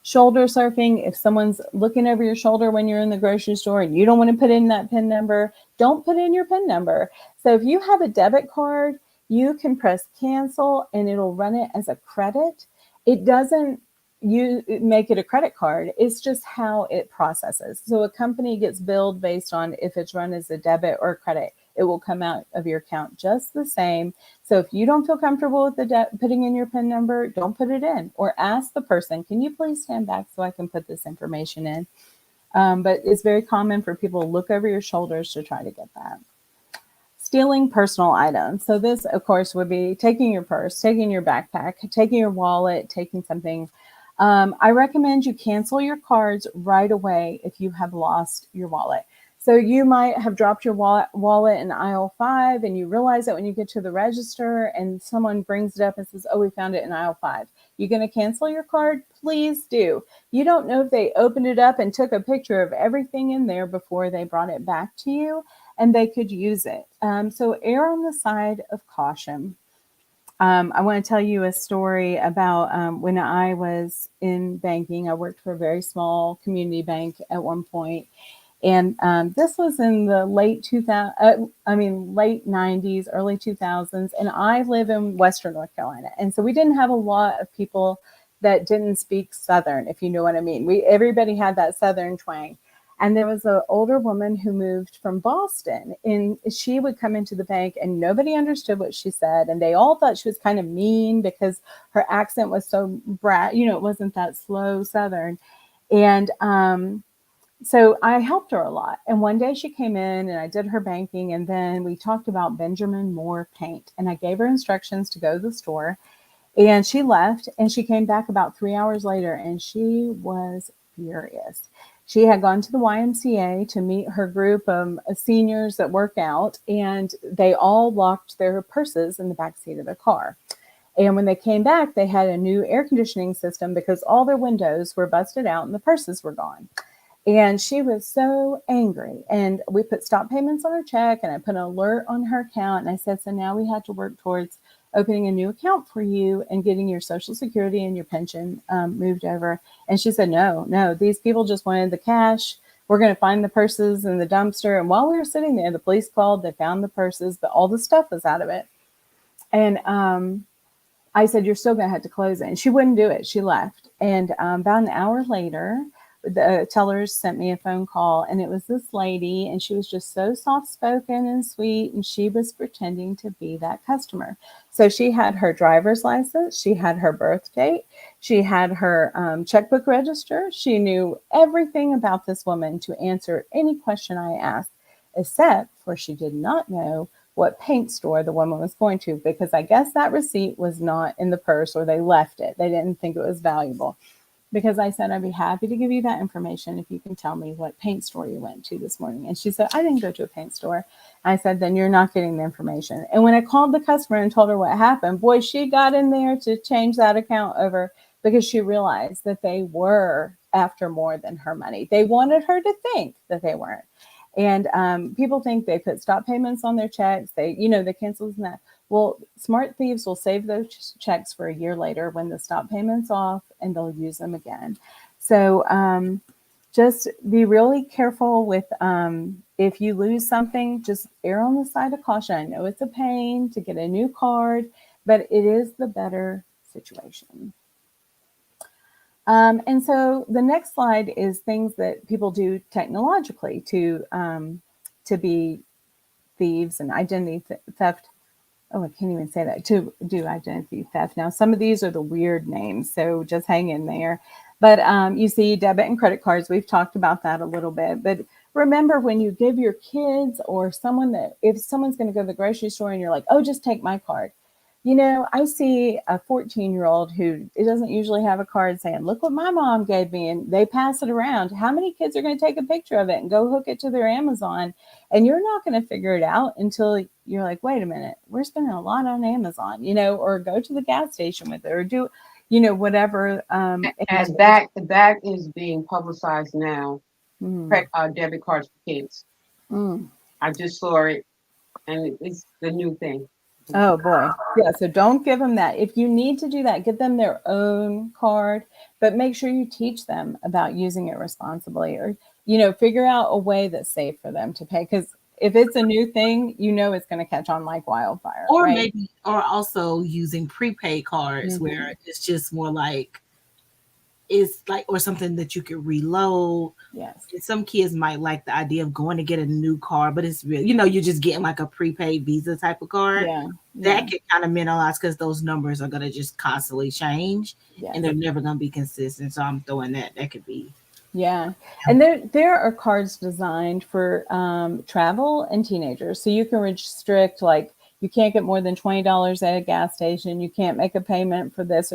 Shoulder surfing, if someone's looking over your shoulder when you're in the grocery store and you don't want to put in that PIN number, don't put in your PIN number. So if you have a debit card, you can press cancel and it'll run it as a credit. It doesn't you make it a credit card. It's just how it processes. So a company gets billed based on if it's run as a debit or a credit. It will come out of your account just the same. So if you don't feel comfortable with putting in your PIN number, don't put it in, or ask the person, can you please stand back so I can put this information in? But it's very common for people to look over your shoulders to try to get that. Stealing personal items. So this, of course, would be taking your purse, taking your backpack, taking your wallet, taking something. I recommend you cancel your cards right away if you have lost your wallet. So you might have dropped your wallet in aisle 5 and you realize that when you get to the register and someone brings it up and says, oh, we found it in aisle 5. You're going to cancel your card? Please do. You don't know if they opened it up and took a picture of everything in there before they brought it back to you, and they could use it. So err on the side of caution. I want to tell you a story about when I was in banking. I worked for a very small community bank at one point, and this was in the late 90s, early 2000s. And I live in Western North Carolina. And so we didn't have a lot of people that didn't speak Southern, if you know what I mean. Everybody had that Southern twang. And there was an older woman who moved from Boston, and she would come into the bank and nobody understood what she said. And they all thought she was kind of mean because her accent was so it wasn't that slow Southern. And so I helped her a lot. And one day she came in and I did her banking. And then we talked about Benjamin Moore paint. And I gave her instructions to go to the store. And she left and she came back about 3 hours later and she was furious. She had gone to the YMCA to meet her group of seniors that work out, and they all locked their purses in the back seat of their car. And when they came back, they had a new air conditioning system because all their windows were busted out and the purses were gone. And she was so angry. And we put stop payments on her check and I put an alert on her account. And I said, so now we have to work towards opening a new account for you and getting your Social Security and your pension moved over. And she said, no, these people just wanted the cash. We're going to find the purses in the dumpster. And while we were sitting there, the police called, they found the purses, but all the stuff was out of it. And I said, you're still going to have to close it. And she wouldn't do it. She left. And about an hour later, the tellers sent me a phone call, and it was this lady, and she was just so soft-spoken and sweet, and she was pretending to be that customer. So she had her driver's license, she had her birth date, she had her checkbook register. She knew everything about this woman to answer any question I asked, except for she did not know what paint store the woman was going to, because I guess that receipt was not in the purse, or they left it. They didn't think it was valuable. Because I said, I'd be happy to give you that information if you can tell me what paint store you went to this morning. And she said, I didn't go to a paint store. I said, then you're not getting the information. And when I called the customer and told her what happened, boy, she got in there to change that account over because she realized that they were after more than her money. They wanted her to think that they weren't. And people think they put stop payments on their checks. They cancels and that. Well, smart thieves will save those checks for a year later when the stop payment's off, and they'll use them again. So just be really careful with if you lose something, just err on the side of caution. I know it's a pain to get a new card, but it is the better situation. And so the next slide is things that people do technologically to be thieves and identity theft. Oh, I can't even say that, to do identity theft. Now, some of these are the weird names, so just hang in there. But you see debit and credit cards. We've talked about that a little bit. But remember, when you give your kids or if someone's going to go to the grocery store and you're like, oh, just take my card. I see a 14-year-old who doesn't usually have a card saying, look what my mom gave me, and they pass it around. How many kids are going to take a picture of it and go hook it to their Amazon? And you're not going to figure it out until you're like, wait a minute, we're spending a lot on Amazon, or go to the gas station with it, or do, whatever. And that is being publicized now. Mm, Debit cards for kids. mm, I just saw it and it's the new thing. Oh boy. Yeah, so don't give them that. If you need to do that, give them their own card, but make sure you teach them about using it responsibly, or figure out a way that's safe for them to pay, cuz if it's a new thing, it's going to catch on like wildfire, Or right? maybe, or also using prepaid cards Mhm. where it's just more like, it's like, or something that you could reload. Yes. And some kids might like the idea of going to get a new card, but it's real, you're just getting like a prepaid Visa type of card. Yeah. That Yeah. can kind of minimize, because those numbers are going to just constantly change and Yes. they're never going to be consistent. So I'm throwing that could be. Yeah, and there are cards designed for travel and teenagers, so you can restrict, like, you can't get more than $20 at a gas station. You can't make a payment for this.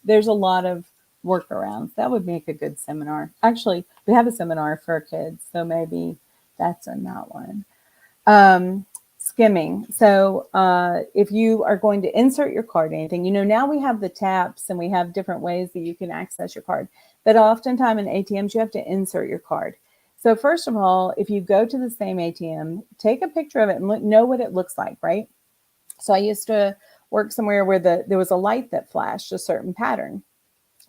There's a lot of workarounds. That would make a good seminar. Actually, we have a seminar for kids, so maybe that's in that one. Um, Skimming. So if you are going to insert your card, anything, now we have the taps and we have different ways that you can access your card. But oftentimes in ATMs, you have to insert your card. So first of all, if you go to the same ATM, take a picture of it and know what it looks like, right? So I used to work somewhere where there was a light that flashed a certain pattern.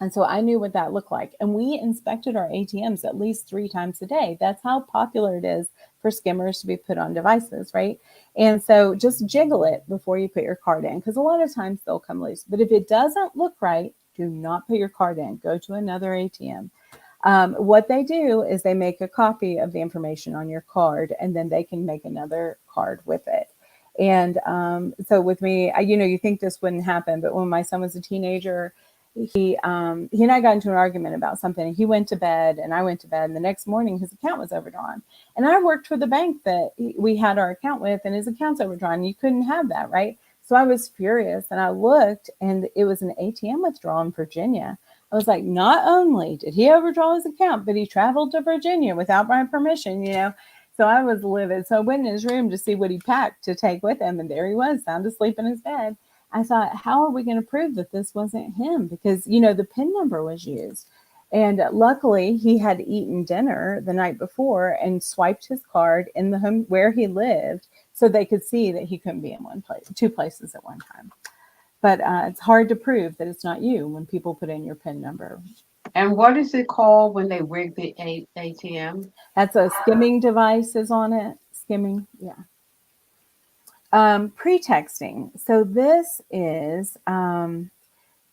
And so I knew what that looked like. And we inspected our ATMs at least 3 times a day. That's how popular it is for skimmers to be put on devices, right? And so just jiggle it before you put your card in, because a lot of times they'll come loose. But if it doesn't look right, do not put your card in. Go to another ATM. What they do is they make a copy of the information on your card, and then they can make another card with it. And so with me, you think this wouldn't happen, but when my son was a teenager, he and I got into an argument about something. He went to bed and I went to bed, and the next morning his account was overdrawn. And I worked for the bank that we had our account with, and his account's overdrawn. You couldn't have that, right? So I was furious, and I looked, and it was an ATM withdrawal in Virginia. I was like, not only did he overdraw his account, but he traveled to Virginia without my permission. So I was livid. So I went in his room to see what he packed to take with him, and there he was, sound asleep in his bed. I thought, how are we going to prove that this wasn't him? Because, the PIN number was used. And luckily, he had eaten dinner the night before and swiped his card in the home where he lived, so they could see that he couldn't be in one place, 2 places at one time. But it's hard to prove that it's not you when people put in your PIN number. And what is it called when they rig the ATM? That's a skimming device is on it. Skimming, yeah. Pretexting. So this is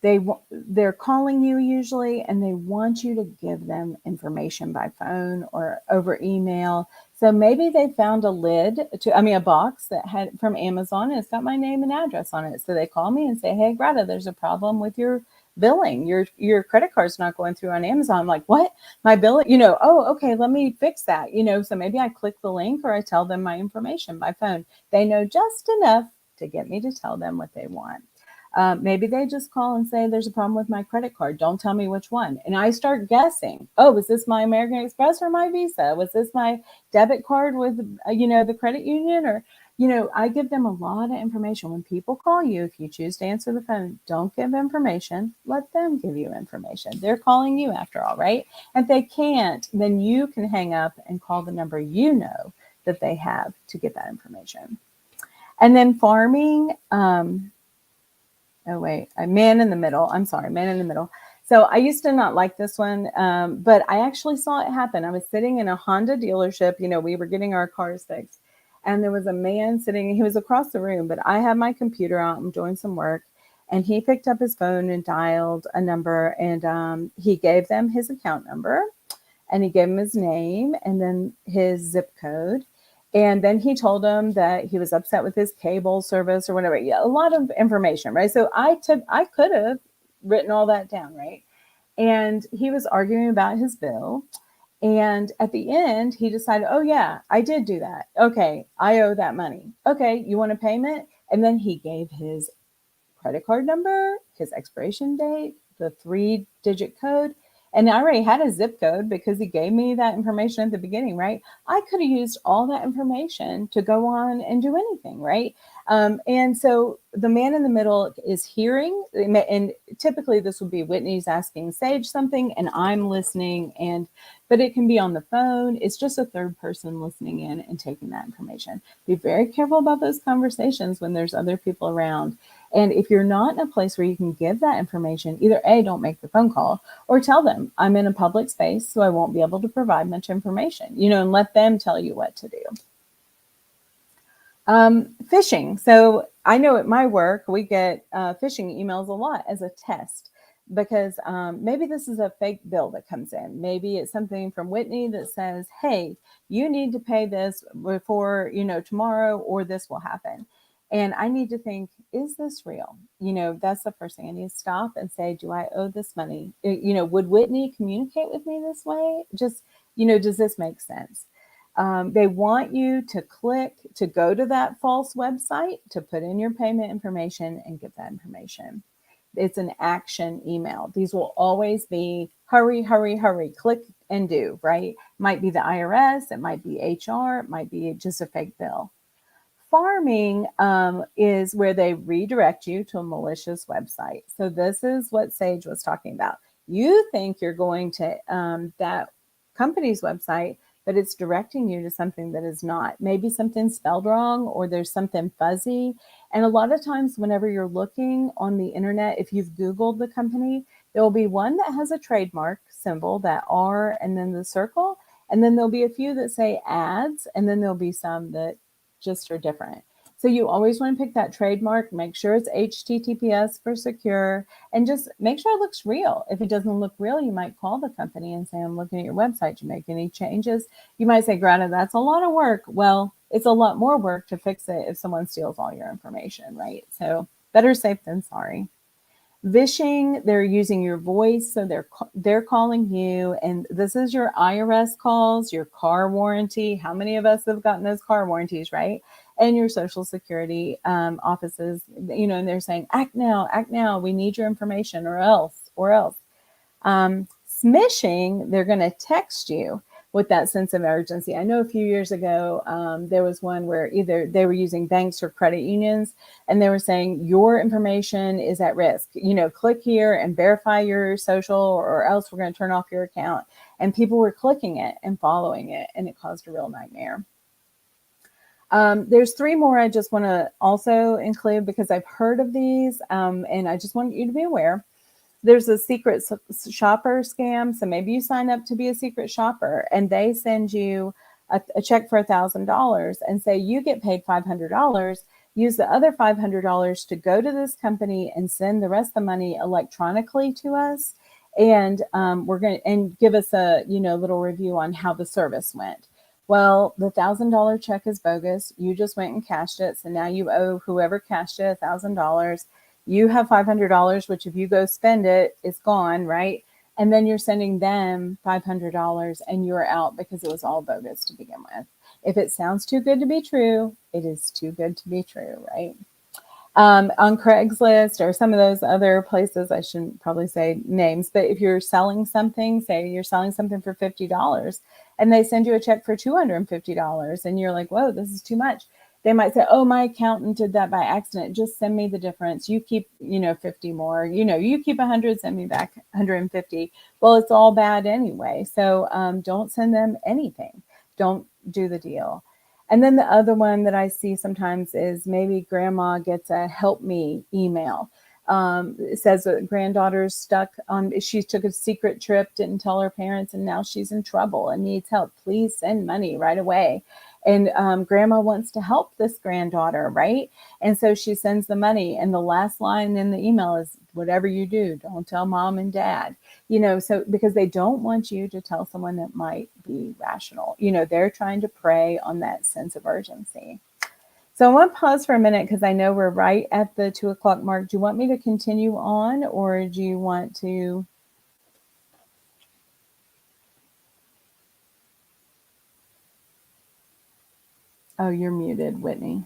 they're calling you usually, and they want you to give them information by phone or over email. So maybe they found a box that had from Amazon, and it's got my name and address on it. So they call me and say, hey, Greta, there's a problem with your billing. Your credit card's not going through on Amazon. I'm like, what? My billing? Oh, okay, let me fix that. So maybe I click the link, or I tell them my information by phone. They know just enough to get me to tell them what they want. Maybe they just call and say, there's a problem with my credit card. Don't tell me which one. And I start guessing. Oh, was this my American Express or my Visa? Was this my debit card with, the credit union? Or, I give them a lot of information. When people call you, if you choose to answer the phone, don't give information. Let them give you information. They're calling you after all, right? If they can't, then you can hang up and call the number that they have to get that information. And then farming, oh, wait, a man in the middle. I'm sorry, man in the middle. So I used to not like this one, but I actually saw it happen. I was sitting in a Honda dealership. We were getting our cars fixed. And there was a man sitting, he was across the room, but I had my computer out. I'm doing some work. And he picked up his phone and dialed a number. And he gave them his account number. And he gave him his name and then his zip code. And then he told him that he was upset with his cable service or whatever. Yeah, a lot of information, right? So I could have written all that down, right? And he was arguing about his bill. And at the end, he decided, oh, yeah, I did do that. Okay, I owe that money. Okay, you want a payment? And then he gave his credit card number, his expiration date, the 3-digit code. And I already had a zip code because he gave me that information at the beginning, right? I could have used all that information to go on and do anything, right? And so the man in the middle is hearing, and typically this would be Whitney's asking Sage something, and I'm listening, but it can be on the phone. It's just a third person listening in and taking that information. Be very careful about those conversations when there's other people around. And if you're not in a place where you can give that information, either A, don't make the phone call, or tell them I'm in a public space, so I won't be able to provide much information, and let them tell you what to do. Phishing. So I know at my work, we get phishing emails a lot as a test because maybe this is a fake bill that comes in. Maybe it's something from Whitney that says, hey, you need to pay this before, tomorrow, or this will happen. And I need to think, is this real? That's the first thing I need to stop and say, do I owe this money? Would Whitney communicate with me this way? Just, does this make sense? They want you to click to go to that false website to put in your payment information and get that information. It's an action email. These will always be hurry, hurry, hurry, click and do, right? Might be the IRS, it might be HR, it might be just a fake bill. Farming is where they redirect you to a malicious website. So this is what Sage was talking about. You think you're going to that company's website, but it's directing you to something that is not. Maybe something spelled wrong or there's something fuzzy. And a lot of times whenever you're looking on the internet, if you've Googled the company, there will be one that has a trademark symbol, that R and then the circle. And then there'll be a few that say ads, and then there'll be some that just are different. So you always want to pick that trademark, make sure it's HTTPS for secure, and just make sure it looks real. If it doesn't look real, you might call the company and say, I'm looking at your website. Do you make any changes? You might say, Greta, that's a lot of work. Well, it's a lot more work to fix it if someone steals all your information, right? So better safe than sorry. Phishing, they're using your voice, so they're calling you, and this is your IRS calls, your car warranty. How many of us have gotten those car warranties, right? And your Social Security offices, and they're saying, act now, we need your information, or else. Smishing, they're going to text you with that sense of urgency. I know a few years ago, there was one where either they were using banks or credit unions, and they were saying your information is at risk. Click here and verify your social, or else we're going to turn off your account. And people were clicking it and following it, and it caused a real nightmare. There's three more I just want to also include because I've heard of these, and I just want you to be aware. There's a secret shopper scam. So maybe you sign up to be a secret shopper and they send you a check for $1,000 and say you get paid $500. Use the other $500 to go to this company and send the rest of the money electronically to us. And we're going to and give us a little review on how the service went. Well, the $1,000 check is bogus. You just went and cashed it. So now you owe whoever cashed it $1,000. You have $500, which if you go spend it, it's gone, right? And then you're sending them $500 and you're out because it was all bogus to begin with. If it sounds too good to be true, it is too good to be true, right? On Craigslist or some of those other places, I shouldn't probably say names, but if you're selling something, say you're selling something for $50 and they send you a check for $250 and you're like, whoa, this is too much. They might say, oh, my accountant did that by accident. Just send me the difference. You keep, 50 more, you keep 100, send me back 150. Well, it's all bad anyway. So don't send them anything. Don't do the deal. And then the other one that I see sometimes is maybe grandma gets a help me email. It says that granddaughter's stuck on, she took a secret trip, didn't tell her parents, and now she's in trouble and needs help. Please send money right away. And grandma wants to help this granddaughter, right? And so she sends the money. And the last line in the email is, whatever you do, don't tell mom and dad, so because they don't want you to tell someone that might be rational. They're trying to prey on that sense of urgency. So I want to pause for a minute because I know we're right at the 2:00 mark. Do you want me to continue on or do you want to? Oh, you're muted, Whitney.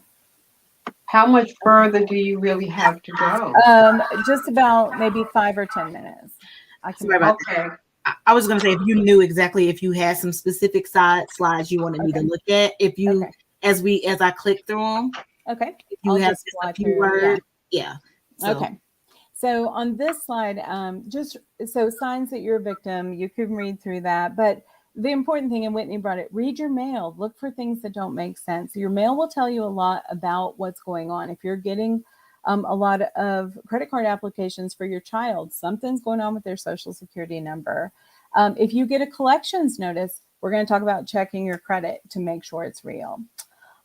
How much further do you really have to go? Just about maybe 5 or 10 minutes. I can. Sorry about Okay. I was going to say, if you knew exactly, if you had some specific slides you wanted me to Okay. look at, if you, Okay. as I click through them, Okay. if you I'll have just just a fly few through. Yeah. words, yeah. So Okay. So on this slide, just so signs that you're a victim, you can read through that. But the important thing, and Whitney brought it, read your mail. Look for things that don't make sense. Your mail will tell you a lot about what's going on. If you're getting a lot of credit card applications for your child, something's going on with their social security number. If you get a collections notice, we're going to talk about checking your credit to make sure it's real.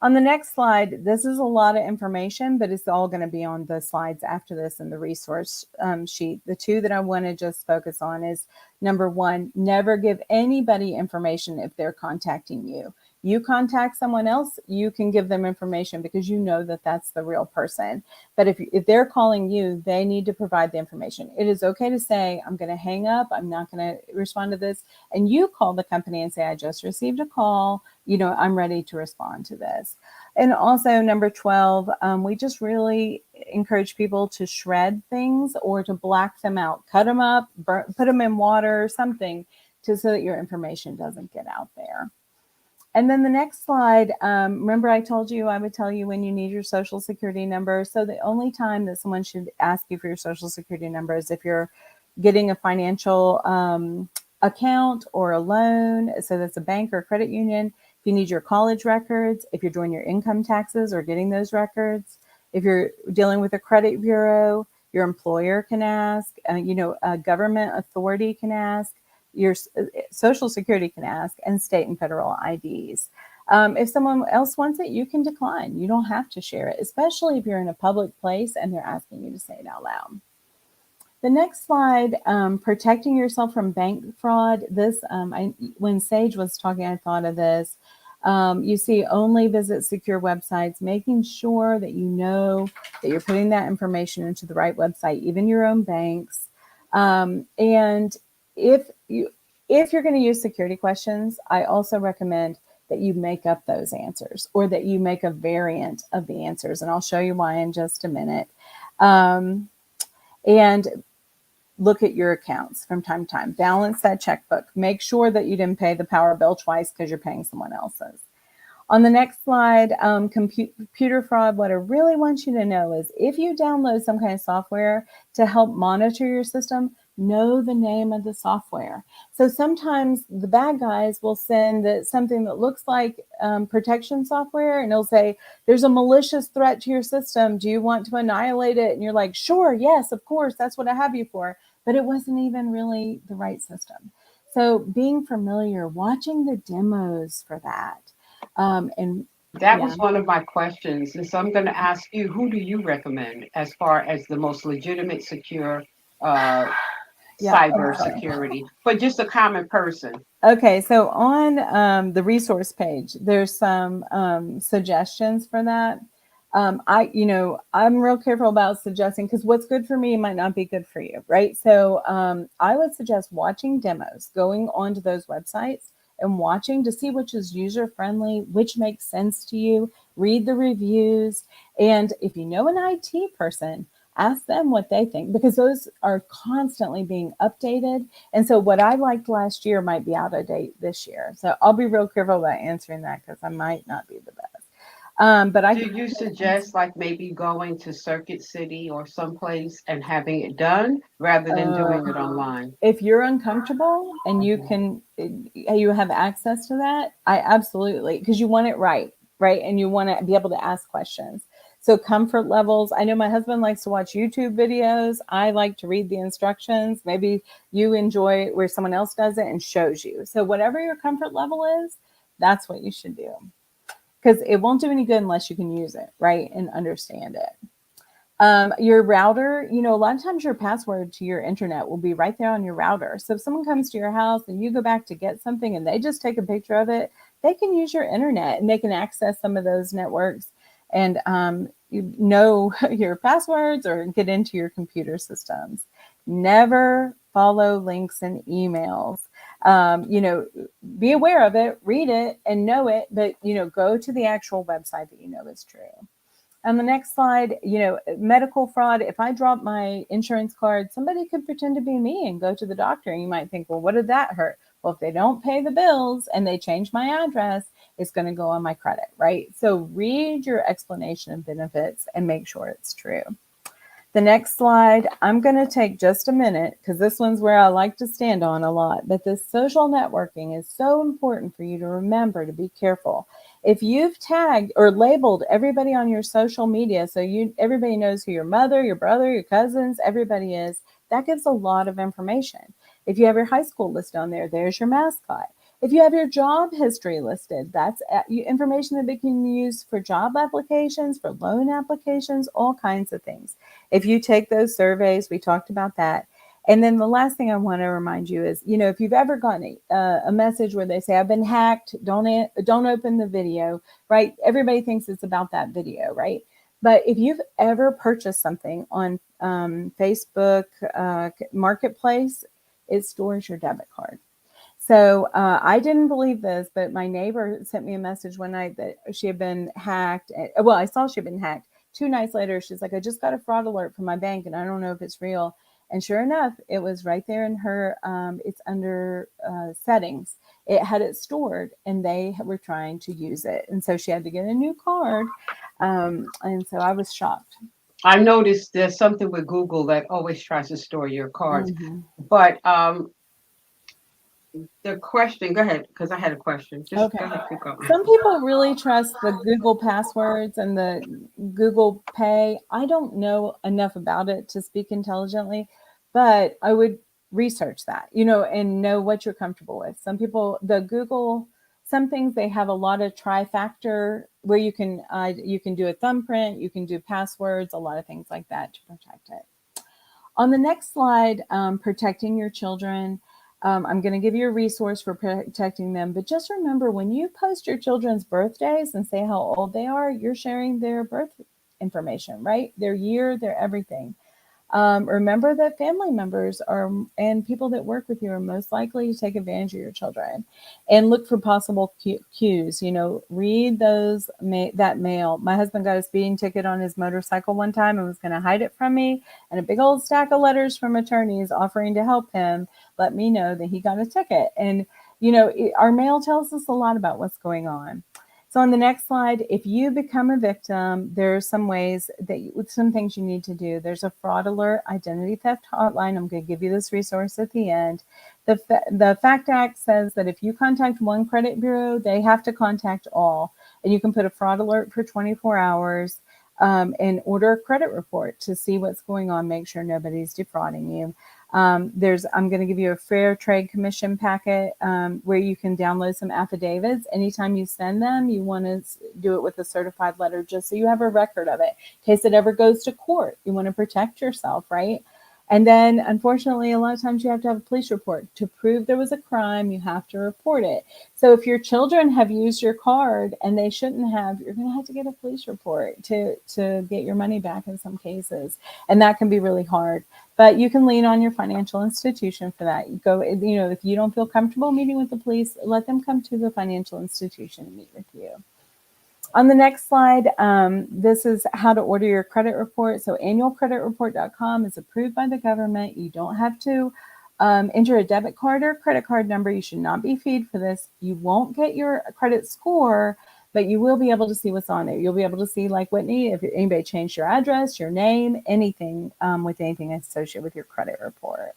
On the next slide, this is a lot of information, but it's all going to be on the slides after this in the resource sheet. The two that I want to just focus on is number one, never give anybody information if they're contacting you. You contact someone else, you can give them information because you know that that's the real person. But if they're calling you, they need to provide the information. It is okay to say, I'm going to hang up, I'm not going to respond to this. And you call the company and say, I just received a call, I'm ready to respond to this. And also number 12, we just really encourage people to shred things or to black them out, cut them up, put them in water, something so that your information doesn't get out there. And then the next slide, remember I told you I would tell you when you need your social security number. So the only time that someone should ask you for your social security number is if you're getting a financial account or a loan. So that's a bank or a credit union. If you need your college records, if you're doing your income taxes or getting those records, if you're dealing with a credit bureau, your employer can ask, a government authority can ask, your social security can ask, and state and federal IDs. If someone else wants it, you can decline. You don't have to share it, especially if you're in a public place and they're asking you to say it out loud. The next slide, protecting yourself from bank fraud. This, when Sage was talking, I thought of this. You see, only visit secure websites, making sure that you know that you're putting that information into the right website, even your own banks. And if you're going to use security questions, I also recommend that you make up those answers or that you make a variant of the answers. And I'll show you why in just a minute. And look at your accounts from time to time. Balance that checkbook. Make sure that you didn't pay the power bill twice because you're paying someone else's. On the next slide, computer fraud, what I really want you to know is if you download some kind of software to help monitor your system, know the name of the software. So sometimes the bad guys will send something that looks like protection software, and they'll say, there's a malicious threat to your system. Do you want to annihilate it? And you're like, sure, yes, of course, that's what I have you for. But it wasn't even really the right system. So being familiar, watching the demos for that. And That yeah. was one of my questions. And so I'm going to ask you, who do you recommend as far as the most legitimate, secure uh, Yeah. cyber security for just a common person? Okay. So on the resource page, there's some suggestions for that. I'm real careful about suggesting because what's good for me might not be good for you, right? So I would suggest watching demos, going onto those websites and watching to see which is user friendly, which makes sense to you, read the reviews. And if you know an IT person, ask them what they think because those are constantly being updated. And so what I liked last year might be out of date this year. So I'll be real careful about answering that because I might not be the best. But I Do you suggest like maybe going to Circuit City or someplace and having it done rather than uh, doing it online? if you're uncomfortable and you have access to that, I absolutely, because you want it right, and you want to be able to ask questions. So comfort levels, I know my husband likes to watch YouTube videos. I like to read the instructions. Maybe you enjoy where someone else does it and shows you. So whatever your comfort level is, that's what you should do because it won't do any good unless you can use it, right, and understand it. Your router, a lot of times your password to your internet will be right there on your router. So if someone comes to your house and you go back to get something and they just take a picture of it, they can use your internet and they can access some of those networks and you know your passwords or get into your computer systems. Never follow links in emails. Be aware of it, read it, and know it, but go to the actual website that you know is true. On the next slide, medical fraud. If I drop my insurance card, somebody could pretend to be me and go to the doctor. And you might think, well, what did that hurt? Well, if they don't pay the bills and they change my address, it's going to go on my credit, right? So read your explanation of benefits and make sure it's true. The next slide, I'm going to take just a minute because this one's where I like to stand on a lot. But this social networking is so important for you to remember to be careful. If you've tagged or labeled everybody on your social media, so everybody knows who your mother, your brother, your cousins, everybody is, that gives a lot of information. If you have your high school list on there, there's your mascot. If you have your job history listed, that's information that they can use for job applications, for loan applications, all kinds of things. If you take those surveys, we talked about that. And then the last thing I want to remind you is, if you've ever gotten a message where they say, I've been hacked, don't open the video, right? Everybody thinks it's about that video, right? But if you've ever purchased something on Facebook Marketplace, it stores your debit card. So I didn't believe this, but my neighbor sent me a message one night that she had been hacked. Well, I saw she had been hacked. 2 nights later, she's like, I just got a fraud alert from my bank and I don't know if it's real. And sure enough, it was right there in her, it's under settings. It had it stored and they were trying to use it. And so she had to get a new card. And so I was shocked. I noticed there's something with Google that always tries to store your cards. Mm-hmm. But the question, go ahead, because I had a question. Just Okay. go ahead, keep going. Some people really trust the Google passwords and the Google Pay. I don't know enough about it to speak intelligently, but I would research that, and know what you're comfortable with. Some people, some things they have a lot of tri-factor where you can do a thumbprint, you can do passwords, a lot of things like that to protect it. On the next slide, protecting your children. I'm going to give you a resource for protecting them, but just remember when you post your children's birthdays and say how old they are, you're sharing their birth information, right? Their year, their everything. Remember that family members and people that work with you are most likely to take advantage of your children, and look for possible cues. Read that mail. My husband got a speeding ticket on his motorcycle one time and was going to hide it from me, and a big old stack of letters from attorneys offering to help him let me know that he got a ticket. And our mail tells us a lot about what's going on. So on the next slide, if you become a victim, there are some ways some things you need to do. There's a fraud alert identity theft hotline. I'm going to give you this resource at the end. The FACT Act says that if you contact one credit bureau, they have to contact all. And you can put a fraud alert for 24 hours and order a credit report to see what's going on, make sure nobody's defrauding you. I'm going to give you a Fair Trade Commission packet where you can download some affidavits. Anytime you send them, you want to do it with a certified letter just so you have a record of it. In case it ever goes to court, you want to protect yourself, right? And then, unfortunately, a lot of times you have to have a police report. To prove there was a crime, you have to report it. So if your children have used your card and they shouldn't have, you're going to have to get a police report to get your money back in some cases. And that can be really hard. But you can lean on your financial institution for that. If you don't feel comfortable meeting with the police, let them come to the financial institution and meet with you. On the next slide, this is how to order your credit report. So annualcreditreport.com is approved by the government. You don't have to enter a debit card or credit card number. You should not be feed for this. You won't get your credit score, but you will be able to see what's on there. You'll be able to see, like Whitney, if anybody changed your address, your name, anything with anything associated with your credit report.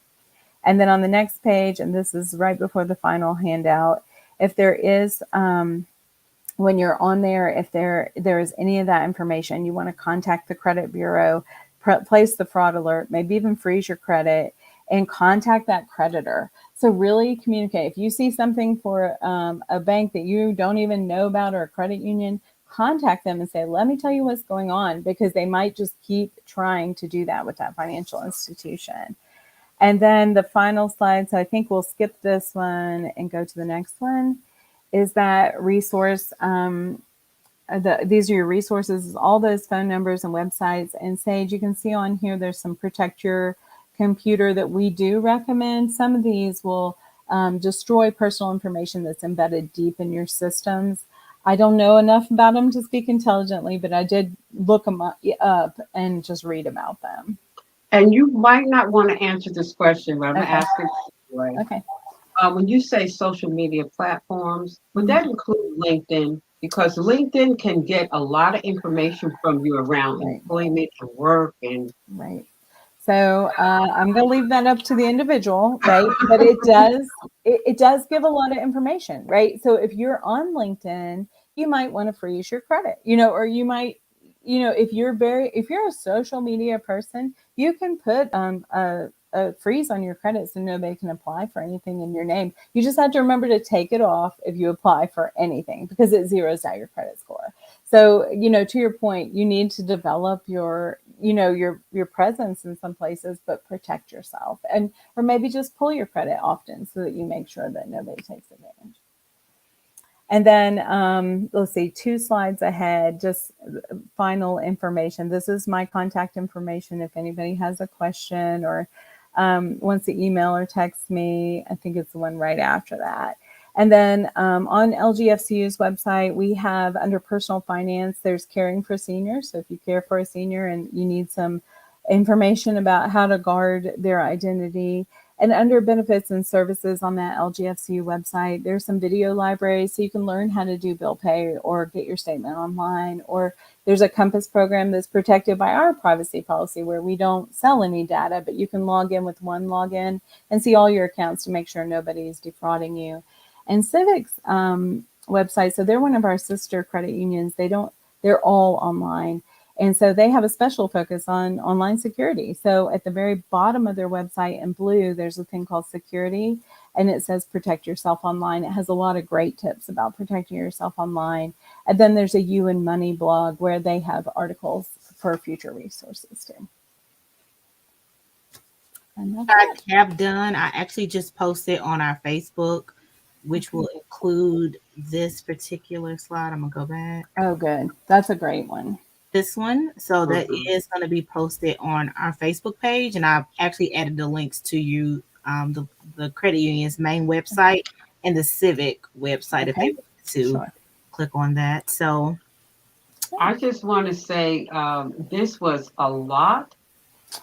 And then on the next page, and this is right before the final handout, if there is when you're on there, if there is any of that information, you want to contact the credit bureau, place the fraud alert, maybe even freeze your credit, and contact that creditor. So really communicate. If you see something for a bank that you don't even know about or a credit union, contact them and say, let me tell you what's going on, because they might just keep trying to do that with that financial institution. And then the final slide, so I think we'll skip this one and go to the next one, is that resource. These are your resources, all those phone numbers and websites. And Sage, you can see on here, there's some protect your computer that we do recommend. Some of these will destroy personal information that's embedded deep in your systems. I don't know enough about them to speak intelligently, but I did look them up and just read about them. And you might not want to answer this question, but I'm going to Okay. ask it anyway. Okay. When you say social media platforms, would Mhm. that include LinkedIn? Because LinkedIn can get a lot of information from you around Right. employment and work and Right. So I'm going to leave that up to the individual, right? But it does give a lot of information, right? So if you're on LinkedIn, you might want to freeze your credit, or you might, if you're a social media person, you can put a freeze on your credit so nobody can apply for anything in your name. You just have to remember to take it off if you apply for anything because it zeroes out your credit score. So, to your point, you need to develop your presence in some places, but protect yourself, and or maybe just pull your credit often so that you make sure that nobody takes advantage. And then let's see, 2 slides ahead, just final information. This is my contact information. If anybody has a question or wants to email or text me, I think it's the one right after that. And then on LGFCU's website, we have under personal finance, there's caring for seniors. So if you care for a senior and you need some information about how to guard their identity, and under benefits and services on that LGFCU website, there's some video libraries so you can learn how to do bill pay or get your statement online. Or there's a Compass program that's protected by our privacy policy where we don't sell any data, but you can log in with one login and see all your accounts to make sure nobody's defrauding you. And Civic's website, so they're one of our sister credit unions. They're all online. And so they have a special focus on online security. So at the very bottom of their website in blue, there's a thing called security, and it says protect yourself online. It has a lot of great tips about protecting yourself online. And then there's a You and Money blog where they have articles for future resources too. And that's I it. have done. I actually just posted on our Facebook, which will include this particular slide. I'm gonna go back. Oh, good. That's a great one. This one. So that mhm. is going to be posted on our Facebook page, and I've actually added the links to you, the credit union's main website and the Civic website if they Okay. want to Sure. click on that. So I just want to say this was a lot,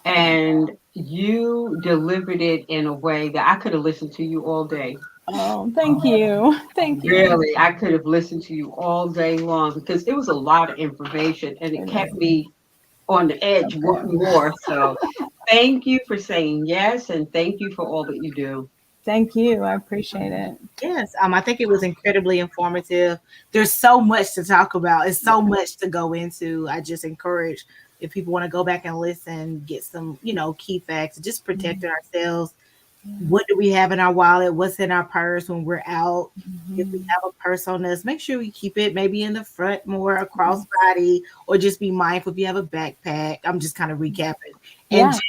and you delivered it in a way that I could have listened to you all day. Oh, thank you. Thank you. Really, I could have listened to you all day long because it was a lot of information and it It kept is. me on the edge Okay. wanting more. So thank you for saying yes and thank you for all that you do. Thank you. I appreciate it. yes, I think it was incredibly informative. There's so much to talk about. It's so much to go into. I just encourage if people want to go back and listen, get some, key facts, just protecting ourselves. What do we have in our wallet? What's in our purse when we're out? If we Mhm. have a purse on us, make sure we keep it maybe in the front more across body, or just be mindful if you have a backpack. I'm just kind of recapping. And Yeah. just,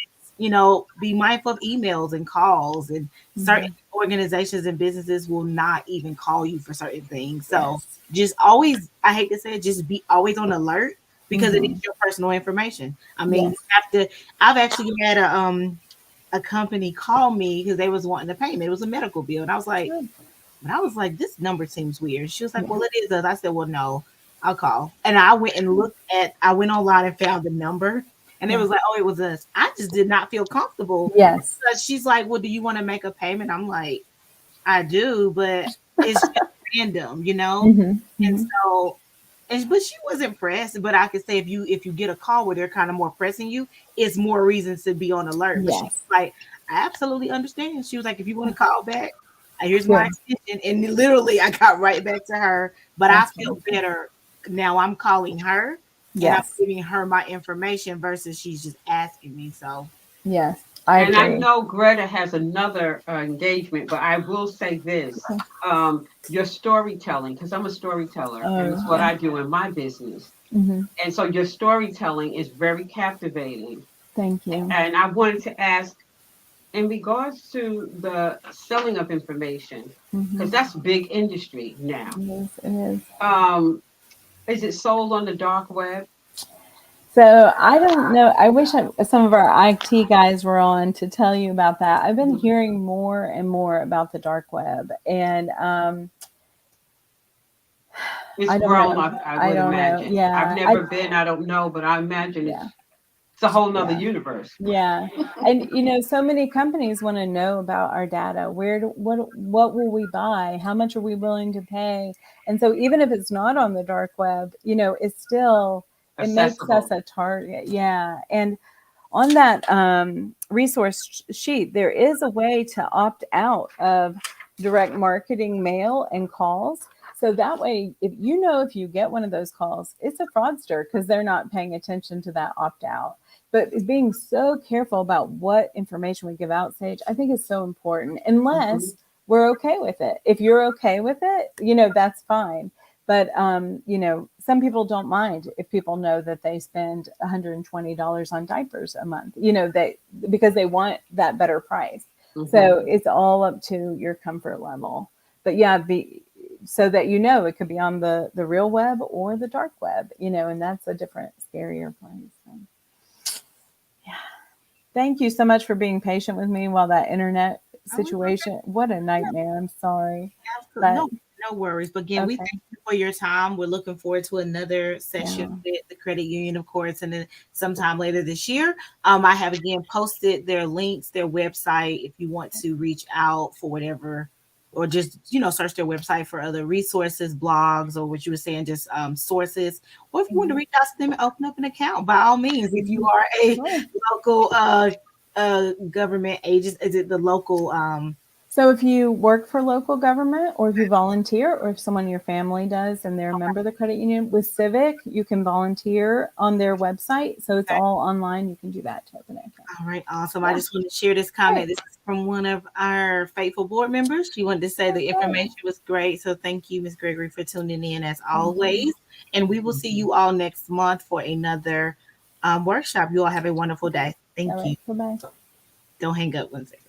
be mindful of emails and calls, and certain Mhm. organizations and businesses will not even call you for certain things. So Yes. just always, I hate to say it, just be always on alert because it is Hmm. your personal information. I mean, you Yes. have to, I've actually had a company call me because they was wanting the payment. It was a medical bill. And Good. I was like, this number seems weird. She was like, Yeah. well, it is us. I said, well, no, I'll call. And I went online and found the number, and it Yeah. was like, oh, it was us. I just did not feel comfortable Yes. because she's like, well, do you want to make a payment? I'm like, I do, but it's just random. Hmm. And Hmm. so, but she wasn't pressed. But I could say if you get a call where they're kind of more pressing you, it's more reasons to be on alert. But she Yes. was like, I absolutely understand. She was like, if you want to call back, here's my Good. extension. And literally, I got right back to her. But I That's feel wonderful. better now. I'm calling her and I'm Yes. giving her my information versus she's just asking me. So Yes. I And I agree. know Greta has another engagement, but I will say this your storytelling, because I'm a storyteller and it's Oh, what yeah. I do in my business. Hmm. And so your storytelling is very captivating. Thank you. And I wanted to ask in regards to the selling of information, Hmm. because that's big industry now. It is. It is. Um, is it sold on the dark web? So I don't know. I wish some of our IT guys were on to tell you about that. I've been Mhm. hearing more and more about the dark web, and It's I don't grown, know. I I would don't know. imagine. I've Yeah. never been, I don't know, but I imagine Yeah. it's a whole nother Yeah. universe. Yeah. And so many companies want to know about our data. What will we buy? How much are we willing to pay? And so even if it's not on the dark web, it's still, it makes us Accessible. a target. Yeah. And on that resource sheet, there is a way to opt out of direct marketing mail and calls. So that way, if you get one of those calls, it's a fraudster because they're not paying attention to that opt out. But being so careful about what information we give out, Sage, I think is so important, Hmm. unless we're okay with it. If you're okay with it, that's fine. But some people don't mind if people know that they spend $120 on diapers a month. They because they want that better price. Hmm. So it's all up to your comfort level. But yeah, so that it could be on the real web or the dark web. And that's a different, scarier place. So, yeah. Thank you so much for being patient with me while that internet Oh, it's okay. situation. What a nightmare! I'm sorry, Absolutely. but No, no worries. But again, we okay. thank you for your time. We're looking forward to another session Yeah. with the credit union, of course, and then sometime later this year. I have again posted their links, their website, if you want to reach out for whatever, or just search their website for other resources, blogs, or what you were saying, just sources. Or if you want to Mhm. reach out to them and open up an account, by all means. If you Mhm. are a Sure. local government agent, is it the local So if you work for local government or if you volunteer or if someone in your family does and they're a member of the credit union with Civic, you can volunteer on their website. So it's all online. You can do that to open an account. All right, awesome. I Yeah. just want to share this Great. comment. This is from one of our faithful board members. She wanted to say the Okay. information was great. So thank you, Ms. Gregory, for tuning in as Thank you. always. And we will see you all next month for another workshop. You all have a wonderful day. All Thank you. right. Bye bye. Don't hang up one second.